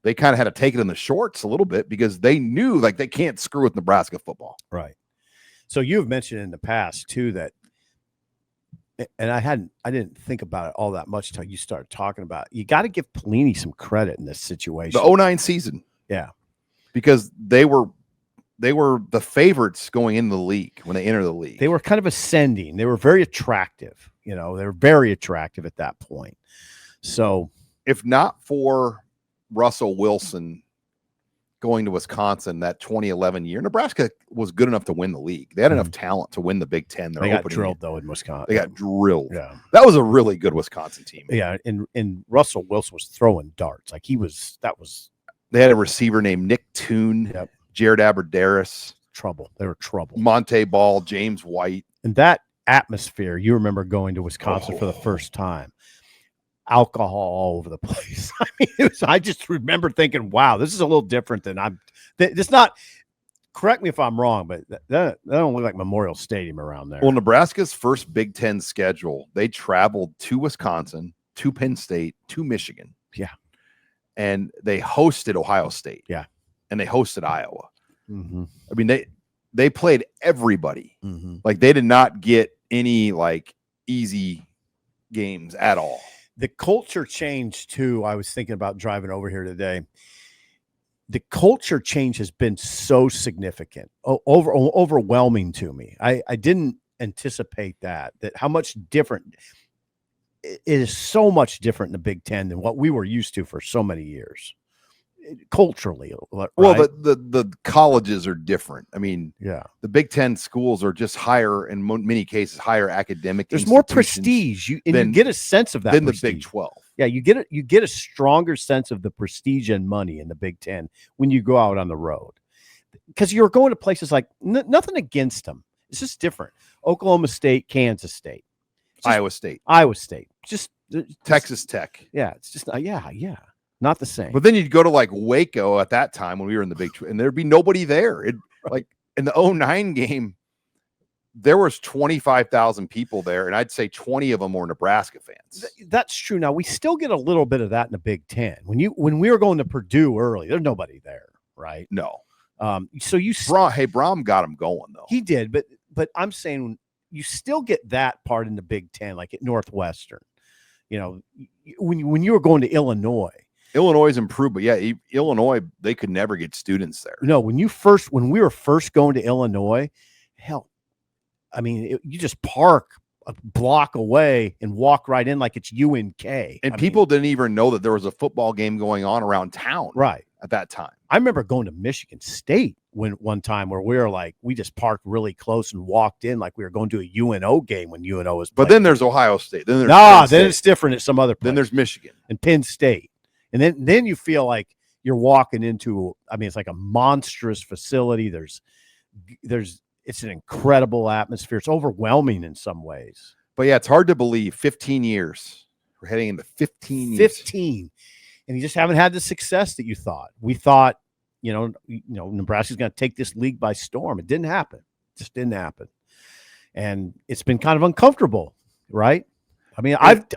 S1: they kind of had to take it in the shorts a little bit because they knew like they can't screw with Nebraska football.
S2: Right. So you've mentioned in the past too that, and I didn't think about it all that much until you started talking about it. You got to give Pelini some credit in this situation.
S1: The 2009 season.
S2: Yeah.
S1: Because they were the favorites going into the league when they entered the league.
S2: They were kind of ascending. They were very attractive. They were very attractive at that point. So
S1: if not for Russell Wilson going to Wisconsin that 2011 year, Nebraska was good enough to win the league. They had enough talent to win the Big Ten.
S2: They got drilled though in Wisconsin.
S1: They got drilled.
S2: Yeah.
S1: That was a really good Wisconsin team.
S2: Yeah. And Russell Wilson was throwing darts. Like
S1: they had a receiver named Nick Toon, Jared Aberderis.
S2: Trouble. They were trouble.
S1: Monte Ball, James White.
S2: And that atmosphere, you remember going to Wisconsin for the first time. Alcohol all over the place. I just remember thinking, wow, this is a little different than it's not, correct me if I'm wrong, but that don't look like Memorial Stadium around there.
S1: Well, Nebraska's first Big Ten schedule, they traveled to Wisconsin, to Penn State, to Michigan.
S2: Yeah.
S1: And they hosted Ohio State.
S2: Yeah.
S1: And they hosted Iowa. They played everybody. Like they did not get any like easy games at all.
S2: The culture change too. I was thinking about driving over here today. The culture change has been so significant, overwhelming to me. I didn't anticipate that how much different it is. So much different in the Big Ten than what we were used to for so many years. Culturally, right?
S1: Well, the colleges are different.
S2: The
S1: Big Ten schools are just higher in many cases, higher academic.
S2: There's more prestige. You get a sense of that
S1: than
S2: prestige.
S1: The Big 12.
S2: Yeah, you get a stronger sense of the prestige and money in the Big Ten when you go out on the road, because you're going to places like nothing against them. It's just different. Oklahoma State, Kansas State,
S1: Iowa State,
S2: just
S1: Texas Tech.
S2: Yeah, it's just not the same.
S1: But then you'd go to like Waco at that time when we were in the Big 12, and there'd be nobody there. Like in the 09 game, there was 25,000 people there, and I'd say 20 of them were Nebraska fans.
S2: That's true. Now we still get a little bit of that in the Big Ten. When we were going to Purdue early, there's nobody there, right?
S1: No.
S2: So
S1: Braum got him going though.
S2: He did, but I'm saying you still get that part in the Big Ten, like at Northwestern. You know, when you were going to Illinois
S1: is improved, but yeah, Illinois, they could never get students there.
S2: No, when we were first going to Illinois, hell, I mean, you just park a block away and walk right in like it's UNK.
S1: And people didn't even know that there was a football game going on around town.
S2: Right.
S1: At that time.
S2: I remember going to Michigan State one time where we just parked really close and walked in like we were going to a UNO game when UNO was playing.
S1: But then there's Ohio State. Then
S2: it's different at some other place.
S1: Then there's Michigan.
S2: And Penn State. And then you feel like you're walking into, I mean, it's like a monstrous facility. It's an incredible atmosphere. It's overwhelming in some ways.
S1: But yeah, it's hard to believe 15 years. We're heading into 15 years.
S2: 15. And you just haven't had the success that you thought. We thought, Nebraska's going to take this league by storm. It didn't happen. It just didn't happen. And it's been kind of uncomfortable, right? I mean, I'd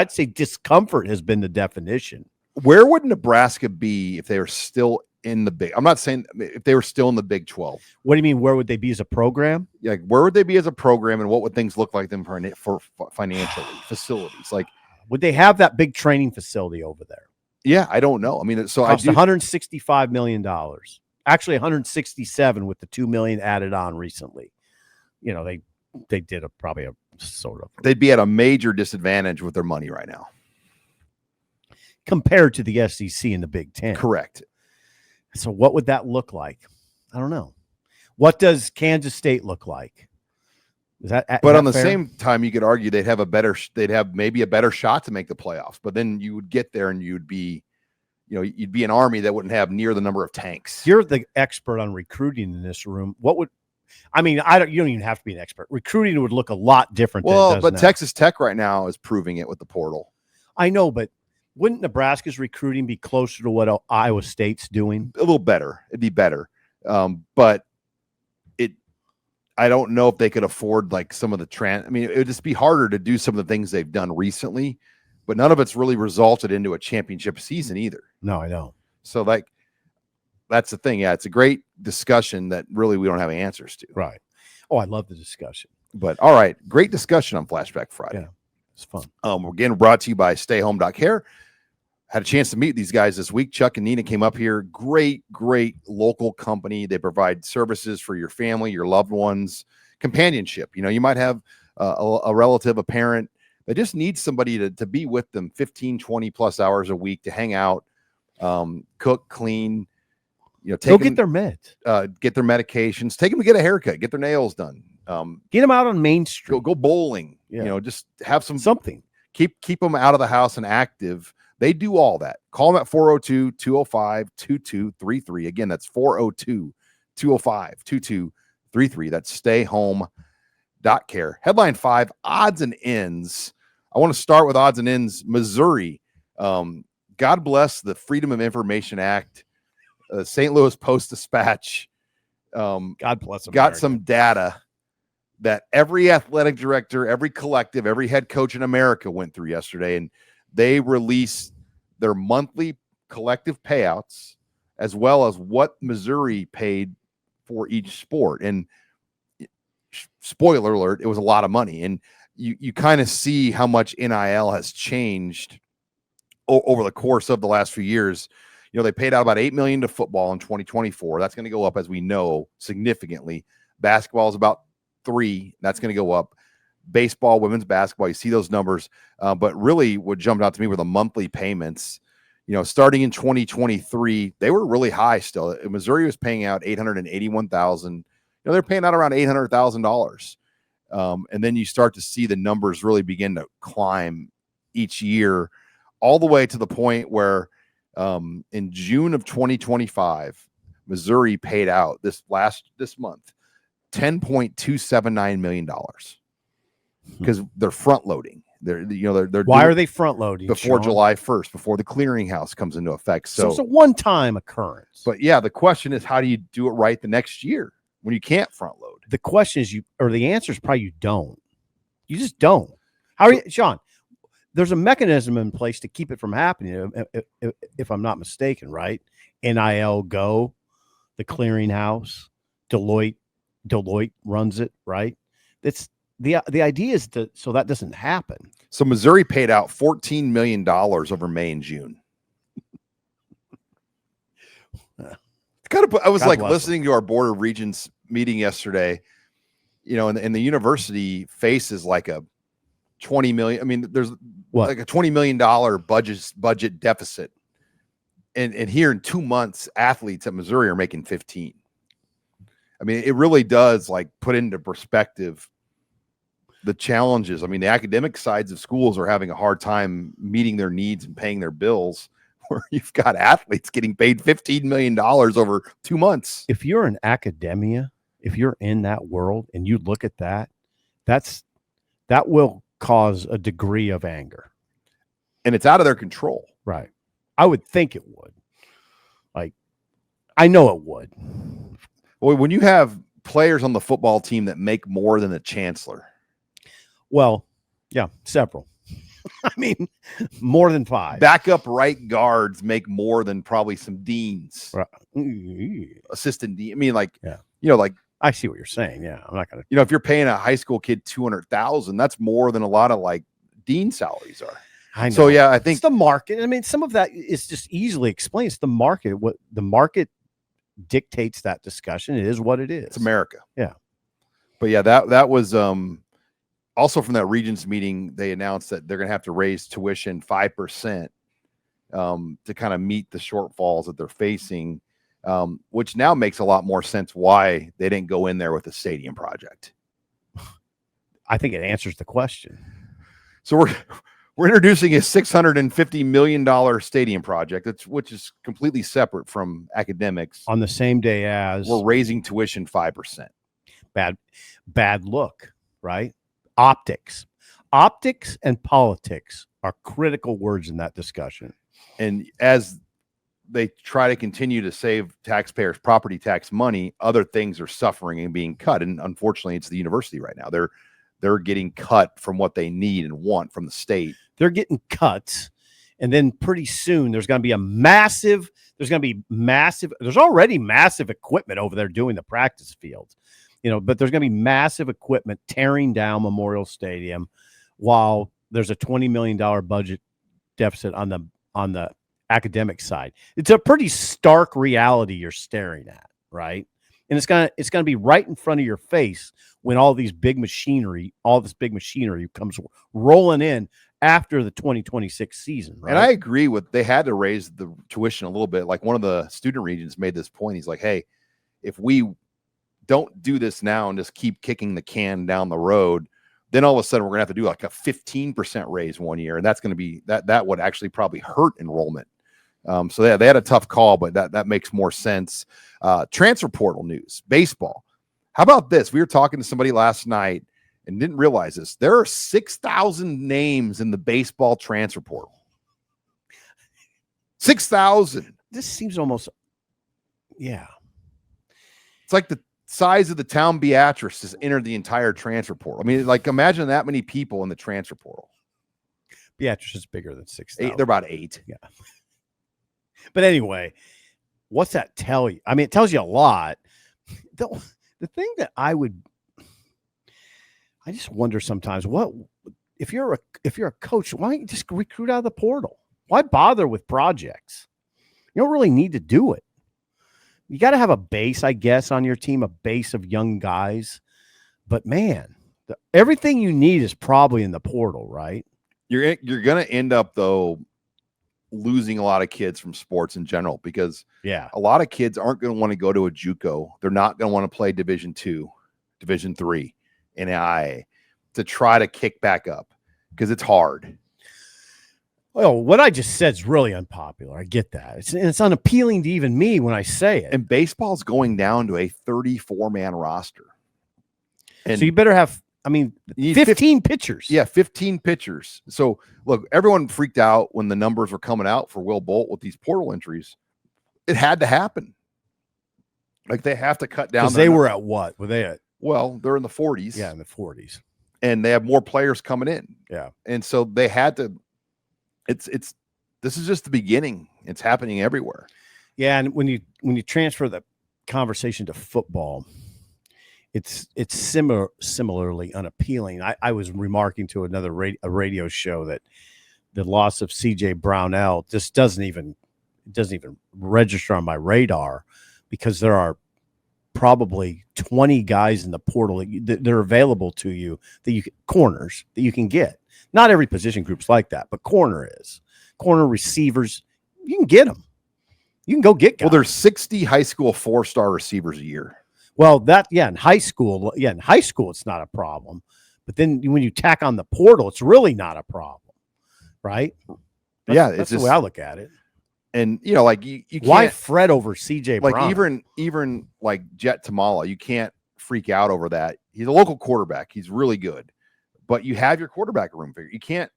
S2: say discomfort has been the definition.
S1: Where would Nebraska be if they were still in the Big? I'm not saying if they were still in the Big 12.
S2: What do you mean? Where would they be as a program?
S1: Yeah, where would they be as a program, and what would things look like them for financially facilities? Like,
S2: would they have that big training facility over there?
S1: Yeah, I don't know. I mean, so
S2: cost $165 million. Actually, 167 with the $2 million added on recently. You know, they did probably a sort of.
S1: They'd be at a major disadvantage with their money right now
S2: compared to the SEC and the Big Ten.
S1: Correct.
S2: So what would that look like? I don't know. What does Kansas State look like?
S1: But on the same time, you could argue they'd have maybe a better shot to make the playoffs. But then you would get there and you'd be an Army that wouldn't have near the number of tanks.
S2: You're the expert on recruiting in this room. You don't even have to be an expert. Recruiting would look a lot different.
S1: Well, but now. Texas Tech right now is proving it with the portal.
S2: I know, but wouldn't Nebraska's recruiting be closer to what Iowa State's doing?
S1: A little better. It'd be better. But I don't know if they could afford like some of the I mean, it would just be harder to do some of the things they've done recently, but none of it's really resulted into a championship season either.
S2: No, I know.
S1: So like, that's the thing. Yeah. It's a great discussion that really we don't have answers to.
S2: Right. Oh, I love the discussion,
S1: but all right. Great discussion on Flashback Friday.
S2: Yeah, it's fun.
S1: We're getting brought to you by StayHome.Care. Had a chance to meet these guys this week. Chuck and Nina came up here. Great local company. They provide services for your family, your loved ones, companionship. You might have a relative, a parent that just needs somebody to be with them 15, 20 plus hours a week to hang out, cook, clean,
S2: go get their meds,
S1: get their medications, take them to get a haircut, get their nails done.
S2: Get them out on Main Street.
S1: Go bowling. Yeah. Just have something. Keep them out of the house and active. They do all that. Call them at 402-205-2233. Again, that's 402-205-2233. That's StayHome.Care. Headline 5, odds and ends. I want to start with odds and ends. Missouri. God bless the Freedom of Information Act. St. Louis Post-Dispatch.
S2: God bless America.
S1: Got some data that every athletic director, every collective, every head coach in America went through yesterday, and they released their monthly collective payouts as well as what Missouri paid for each sport. And spoiler alert, it was a lot of money. And you kind of see how much NIL has changed over the course of the last few years. They paid out about $8 million to football in 2024. That's going to go up, as we know, significantly. Basketball is about $3 million. That's going to go up. Baseball, women's basketball, you see those numbers. But really what jumped out to me were the monthly payments. Starting in 2023, they were really high still. Missouri was paying out $881,000. They're paying out around $800,000. And then you start to see the numbers really begin to climb each year, all the way to the point where in June of 2025, Missouri paid out this month $10.279 million. Because they're front loading.
S2: Why are they front loading
S1: before
S2: Sean?
S1: July 1st, before the clearinghouse comes into effect?
S2: So it's a one-time occurrence.
S1: But yeah, the question is, how do you do it right the next year when you can't front load?
S2: The question is, the answer is probably you don't. You just don't. How are you, Sean? There's a mechanism in place to keep it from happening, if I'm not mistaken, right? NIL Go, the clearinghouse, Deloitte runs it, right? It's the idea is so that doesn't happen.
S1: So Missouri paid out $14 million over May and June. I was God listening to our Board of Regents meeting yesterday, and the university faces like a $20 million. I mean, there's like a $20 million budget deficit. And here in 2 months, athletes at Missouri are making 15. I mean, it really does put into perspective the challenges. I mean, the academic sides of schools are having a hard time meeting their needs and paying their bills, where you've got athletes getting paid $15 million over 2 months.
S2: If you're in academia, if you're in that world and you look at that, that will cause a degree of anger.
S1: And it's out of their control.
S2: Right. I would think it would. I know it would.
S1: Well, when you have players on the football team that make more than the chancellor.
S2: Well, yeah, several. I mean, more than 5.
S1: Backup right guards make more than probably some deans.
S2: Right.
S1: Assistant dean. I mean,
S2: I see what you're saying. Yeah, I'm not gonna.
S1: If you're paying a high school kid $200,000, that's more than a lot of dean salaries are.
S2: I know.
S1: So yeah, I think
S2: it's the market. I mean, some of that is just easily explained. It's the market. What the market dictates that discussion. It is what it is.
S1: It's America.
S2: Yeah.
S1: But yeah, that was also from that Regents meeting. They announced that they're going to have to raise tuition 5% to kind of meet the shortfalls that they're facing, which now makes a lot more sense why they didn't go in there with a stadium project.
S2: I think it answers the question.
S1: So we're introducing a $650 million stadium project, which is completely separate from academics.
S2: On the same day as
S1: we're raising tuition 5%.
S2: Bad look, right? Optics and politics are critical words in that discussion.
S1: And as they try to continue to save taxpayers' property tax money, other things are suffering and being cut. And unfortunately, it's the university right now. They're getting cut from what they need and want from the state.
S2: They're getting cuts. And then pretty soon there's already massive equipment over there doing the practice fields, but there's going to be massive equipment tearing down Memorial Stadium while there's a $20 million budget deficit on the academic side. It's a pretty stark reality you're staring at, right? And it's gonna be right in front of your face when all this big machinery comes rolling in after the 2026 season, right?
S1: And I agree they had to raise the tuition a little bit. Like one of the student regents made this point. He's like, hey, if we don't do this now and just keep kicking the can down the road, then all of a sudden we're gonna have to do a 15% raise one year. And that's going to be that would actually probably hurt enrollment. So they had a tough call, but that makes more sense. Transfer portal news, baseball. How about this? We were talking to somebody last night and didn't realize this. There are 6,000 names in the baseball transfer portal. 6,000.
S2: This seems almost, yeah.
S1: It's like the size of the town Beatrice has entered the entire transfer portal. I mean, imagine that many people in the transfer portal.
S2: Beatrice is bigger than 6,000.
S1: They're about 8.
S2: Yeah. But anyway, what's that tell you? I mean, it tells you a lot. The thing that I just wonder sometimes, what if you're a coach, why don't you just recruit out of the portal? Why bother with projects? You don't really need to do it. You got to have a base, I guess, on your team, a base of young guys. But man, everything you need is probably in the portal, right?
S1: You're going to end up though losing a lot of kids from sports in general, because a lot of kids aren't going to want to go to a JUCO. They're not going to want to play Division II, Division III, NAIA to try to kick back up because it's hard.
S2: Well, what I just said is really unpopular. I get that. It's unappealing to even me when I say it.
S1: And baseball's going down to a 34-man roster. And
S2: so you better have I mean,
S1: You need
S2: 15 pitchers.
S1: Yeah, 15 pitchers. So look, everyone freaked out when the numbers were coming out for Will Bolt with these portal entries. It had to happen. Like they have to cut down.
S2: Because they were at what? Were they at?
S1: Well, they're in the 40s.
S2: Yeah, in the 40s.
S1: And they have more players coming in.
S2: Yeah.
S1: And so they had to, this is just the beginning. It's happening everywhere.
S2: Yeah. And when you transfer the conversation to football, it's similarly unappealing. I was remarking to a radio show that the loss of CJ Brownell just doesn't even register on my radar, because there are probably 20 guys in the portal that are available to you, corners that you can get. Not every position group's like that, but corner receivers, you can get them. You can go get guys.
S1: Well, there's 60 high school 4-star receivers a year.
S2: Well, in high school, it's not a problem. But then when you tack on the portal, it's really not a problem, right? That's the way I look at it.
S1: And like you can't,
S2: why fret over CJ Brown?
S1: Like even like Jet Tamala, you can't freak out over that. He's a local quarterback. He's really good, but you have your quarterback room figure. You can't,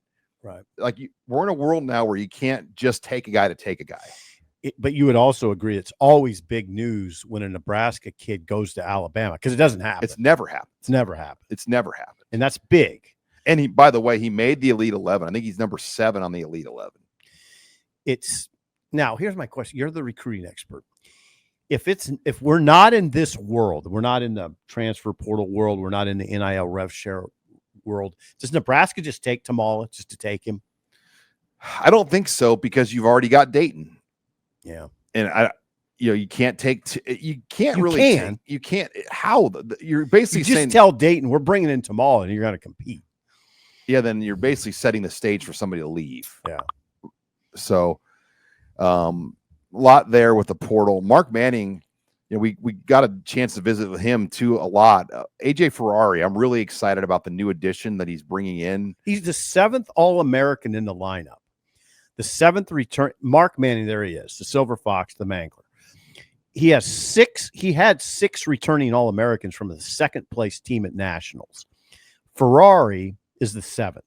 S2: right?
S1: Like we're in a world now where you can't just take a guy to take a guy.
S2: But you would also agree it's always big news when a Nebraska kid goes to Alabama, because it doesn't happen.
S1: It's never happened.
S2: It's never happened. And that's big.
S1: And by the way, he made the Elite 11. I think he's number 7 on the Elite 11.
S2: Now, here's my question. You're the recruiting expert. If we're not in this world, we're not in the transfer portal world, we're not in the NIL rev share world, does Nebraska just take Tamala just to take him?
S1: I don't think so, because you've already got Dayton.
S2: Yeah.
S1: And you can't take, you can't. How you're basically
S2: saying, tell Dayton we're bringing in Tamala and you're going to compete.
S1: Yeah. Then you're basically setting the stage for somebody to leave.
S2: Yeah.
S1: So, a lot there with the portal. Mark Manning, we got a chance to visit with him too a lot. AJ Ferrari, I'm really excited about the new addition that he's bringing in.
S2: He's the 7th All-American in the lineup. The 7th return, Mark Manning, there he is, the Silver Fox, the Mangler. He had 6 returning All-Americans from the second place team at Nationals. Ferrari is the 7th.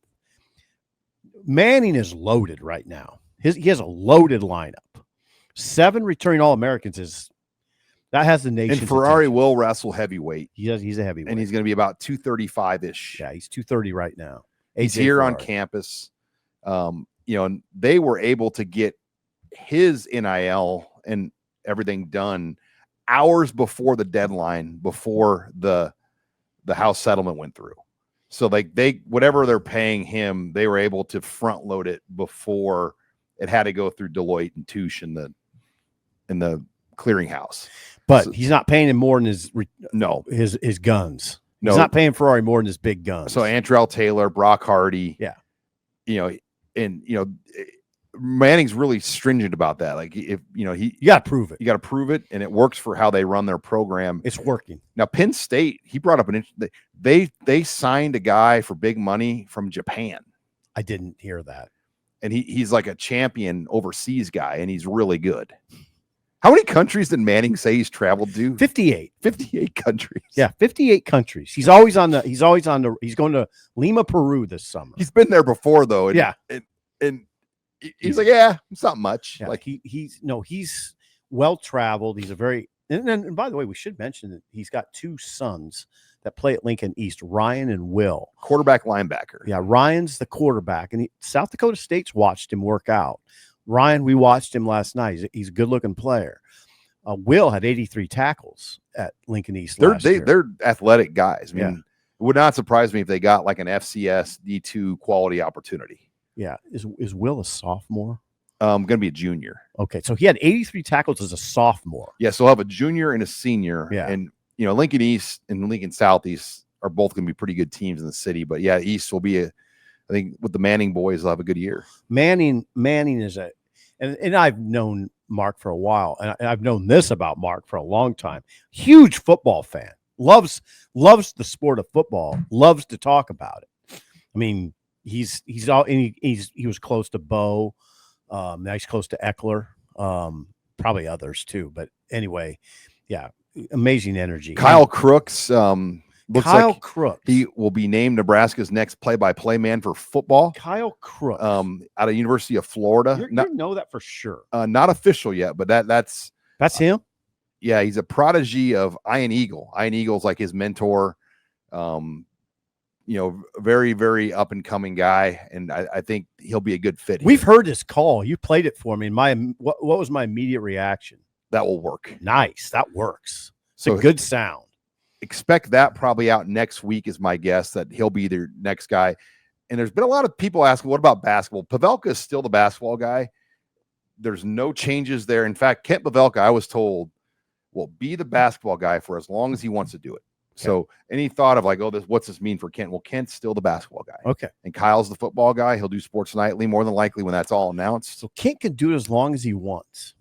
S2: Manning is loaded right now. He has a loaded lineup. 7 returning All-Americans that has the nation.
S1: And Ferrari will wrestle heavyweight.
S2: He's a heavyweight.
S1: And he's going to be about 235-ish.
S2: Yeah, he's 230 right now.
S1: He's here on campus. And they were able to get his NIL and everything done hours before the deadline, before the House settlement went through. So whatever they're paying him, they were able to front load it before it had to go through Deloitte and Touche in the clearinghouse.
S2: But he's not paying him more than his guns.
S1: No.
S2: He's not paying Ferrari more than his big guns.
S1: So Antrell Taylor, Brock Hardy.
S2: Yeah.
S1: Manning's really stringent about that. Like if you
S2: got to prove it.
S1: You got to prove it, and it works for how they run their program.
S2: It's working.
S1: Now Penn State, he brought up they signed a guy for big money from Japan.
S2: I didn't hear that.
S1: And he's like a champion overseas guy, and he's really good. How many countries did Manning say he's traveled to?
S2: 58.
S1: 58 countries.
S2: Yeah, 58 countries. He's going to Lima, Peru this summer.
S1: He's been there before though. And he's like, yeah, it's not much.
S2: Yeah,
S1: like
S2: he's well traveled. He's and by the way, we should mention that he's got 2 sons that play at Lincoln East, Ryan and Will.
S1: Quarterback, linebacker.
S2: Yeah, Ryan's the quarterback, and South Dakota State's watched him work out. Ryan, we watched him last night. He's a good-looking player. Will had 83 tackles at Lincoln East last year.
S1: They're athletic guys. I mean, it would not surprise me if they got like an FCS D2 quality opportunity.
S2: Yeah. Is Will a sophomore?
S1: Going to be a junior.
S2: Okay, so he had 83 tackles as a sophomore.
S1: Yeah, so he'll have a junior and a senior.
S2: Yeah.
S1: And, Lincoln East and Lincoln Southeast are both going to be pretty good teams in the city. But, yeah, East will be I think with the Manning boys, they'll have a good year. Manning
S2: is and I've known Mark for a while, and I've known this about Mark for a long time. Huge football fan, loves the sport of football, loves to talk about it. I mean, he was close to Bo, now he's close to Eckler, probably others too. But anyway, yeah, amazing energy.
S1: Kyle Crooks, Looks
S2: Kyle
S1: like
S2: Crooks.
S1: he will be named Nebraska's next play-by-play man for football.
S2: Kyle Crooks.
S1: Out of University of Florida.
S2: You know that for sure.
S1: Not official yet, but that's
S2: him.
S1: Yeah, he's a prodigy of Ian Eagle. Ian Eagle's like his mentor. Very, very up and coming guy, and I think he'll be a good fit.
S2: We've heard his call. You played it for me. What was my immediate reaction?
S1: That will work.
S2: Nice, that works. It's a good sound.
S1: Expect that probably out next week is my guess, that he'll be their next guy. And there's been a lot of people asking, what about basketball? Pavelka is still the basketball guy. There's no changes there. In fact, Kent Pavelka, I was told, will be the basketball guy for as long as he wants to do it. Okay. So any thought of like, what's this mean for Kent? Well, Kent's still the basketball guy.
S2: Okay.
S1: And Kyle's the football guy. He'll do Sports Nightly more than likely when that's all announced.
S2: So Kent can do it as long as he wants.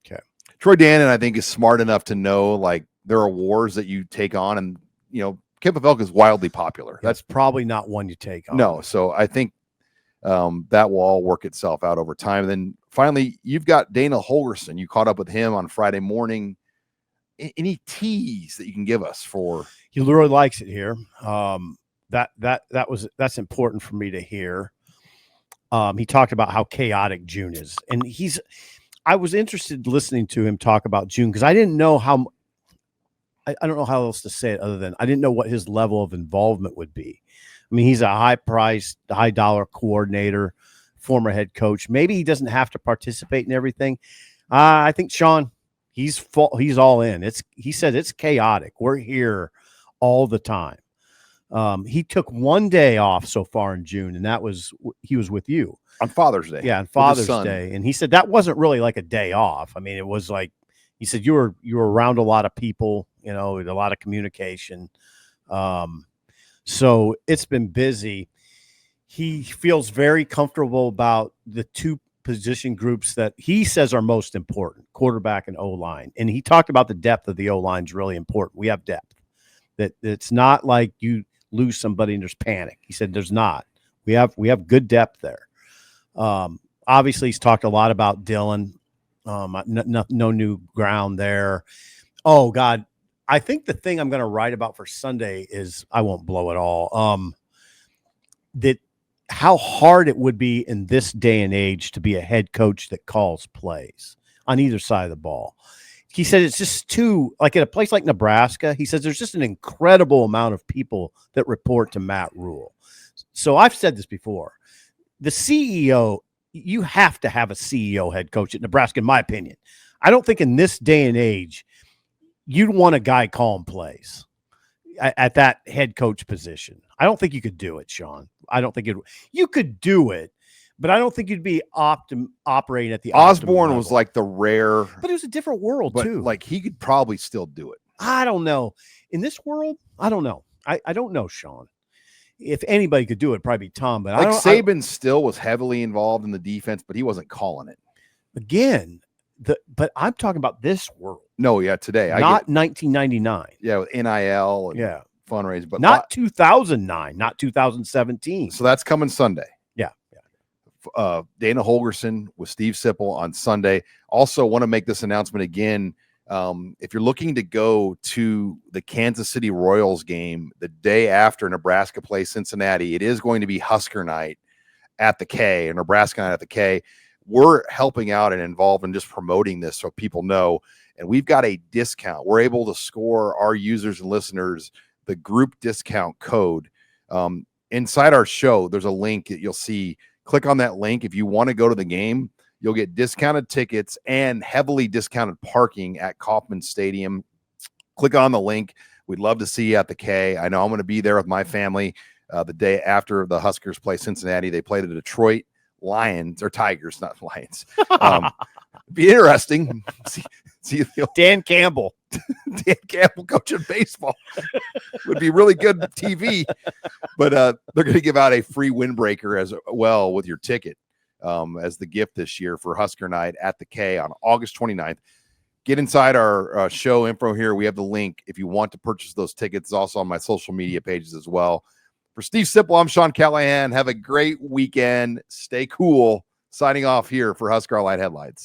S2: Okay.
S1: Troy Dannon, I think, is smart enough to know, like, there are wars that you take on, and, Kent Pavelka is wildly popular.
S2: That's probably not one you take on.
S1: No. So I think that will all work itself out over time. And then finally, you've got Dana Holgerson. You caught up with him on Friday morning. Any tease that you can give us for?
S2: He really likes it here. That's important for me to hear. He talked about how chaotic June is, and I was interested listening to him talk about June because I didn't know how. I don't know how else to say it other than I didn't know what his level of involvement would be. I mean, he's a high-priced, high-dollar coordinator, former head coach. Maybe he doesn't have to participate in everything. I think Sean, he's all in. He said it's chaotic. We're here all the time. He took one day off so far in June, and he was with you
S1: on Father's Day.
S2: Yeah, on Father's Day, and he said that wasn't really like a day off. I mean, it was like he said you were around a lot of people, with a lot of communication. So it's been busy. He feels very comfortable about the two position groups that he says are most important, quarterback and O-line. And he talked about the depth of the O-line is really important. We have depth. That it's not like you lose somebody and there's panic. He said there's not. We have good depth there. Obviously, he's talked a lot about Dylan. No new ground there. Oh, God. I think the thing I'm going to write about for Sunday is, I won't blow it all, that how hard it would be in this day and age to be a head coach that calls plays on either side of the ball. He said it's just too, like at a place like Nebraska, he says there's just an incredible amount of people that report to Matt Rule. So I've said this before. The CEO, you have to have a CEO head coach at Nebraska, in my opinion. I don't think in this day and age, you'd want a guy calling plays at that head coach position. I don't think you could do it, Sean. I don't think you could do it, but I don't think you'd be operating at the
S1: Osborne was like the rare,
S2: but it was a different world too.
S1: Like he could probably still do it.
S2: I don't know. In this world, I don't know. I don't know, Sean. If anybody could do it, it'd probably be Tom. But
S1: like Saban still was heavily involved in the defense, but he wasn't calling it.
S2: Again, but I'm talking about this world.
S1: No, yeah, today.
S2: Not 1999.
S1: Yeah, with NIL and fundraising, but
S2: not 2009, not 2017.
S1: So that's coming Sunday.
S2: Yeah.
S1: Dana Holgerson with Steve Sipple on Sunday. Also want to make this announcement again. If you're looking to go to the Kansas City Royals game the day after Nebraska plays Cincinnati, it is going to be Husker night at the K, or Nebraska night at the K. We're helping out and involved in just promoting this so people know. And we've got a discount. We're able to score our users and listeners the group discount code. Inside our show, there's a link that you'll see. Click on that link. If you want to go to the game, you'll get discounted tickets and heavily discounted parking at Kauffman Stadium. Click on the link. We'd love to see you at the K. I know I'm going to be there with my family the day after the Huskers play Cincinnati. They play the Detroit Lions, or Tigers, not Lions. Be interesting. See
S2: Dan Campbell.
S1: Dan Campbell coaching baseball would be really good TV. But they're going to give out a free windbreaker as well with your ticket as the gift this year for Husker Night at the K on August 29th. Get inside our show info here. We have the link if you want to purchase those tickets. It's also on my social media pages as well. For Steve Sipple, I'm Sean Callahan. Have a great weekend. Stay cool. Signing off here for HuskerOnline Headlines.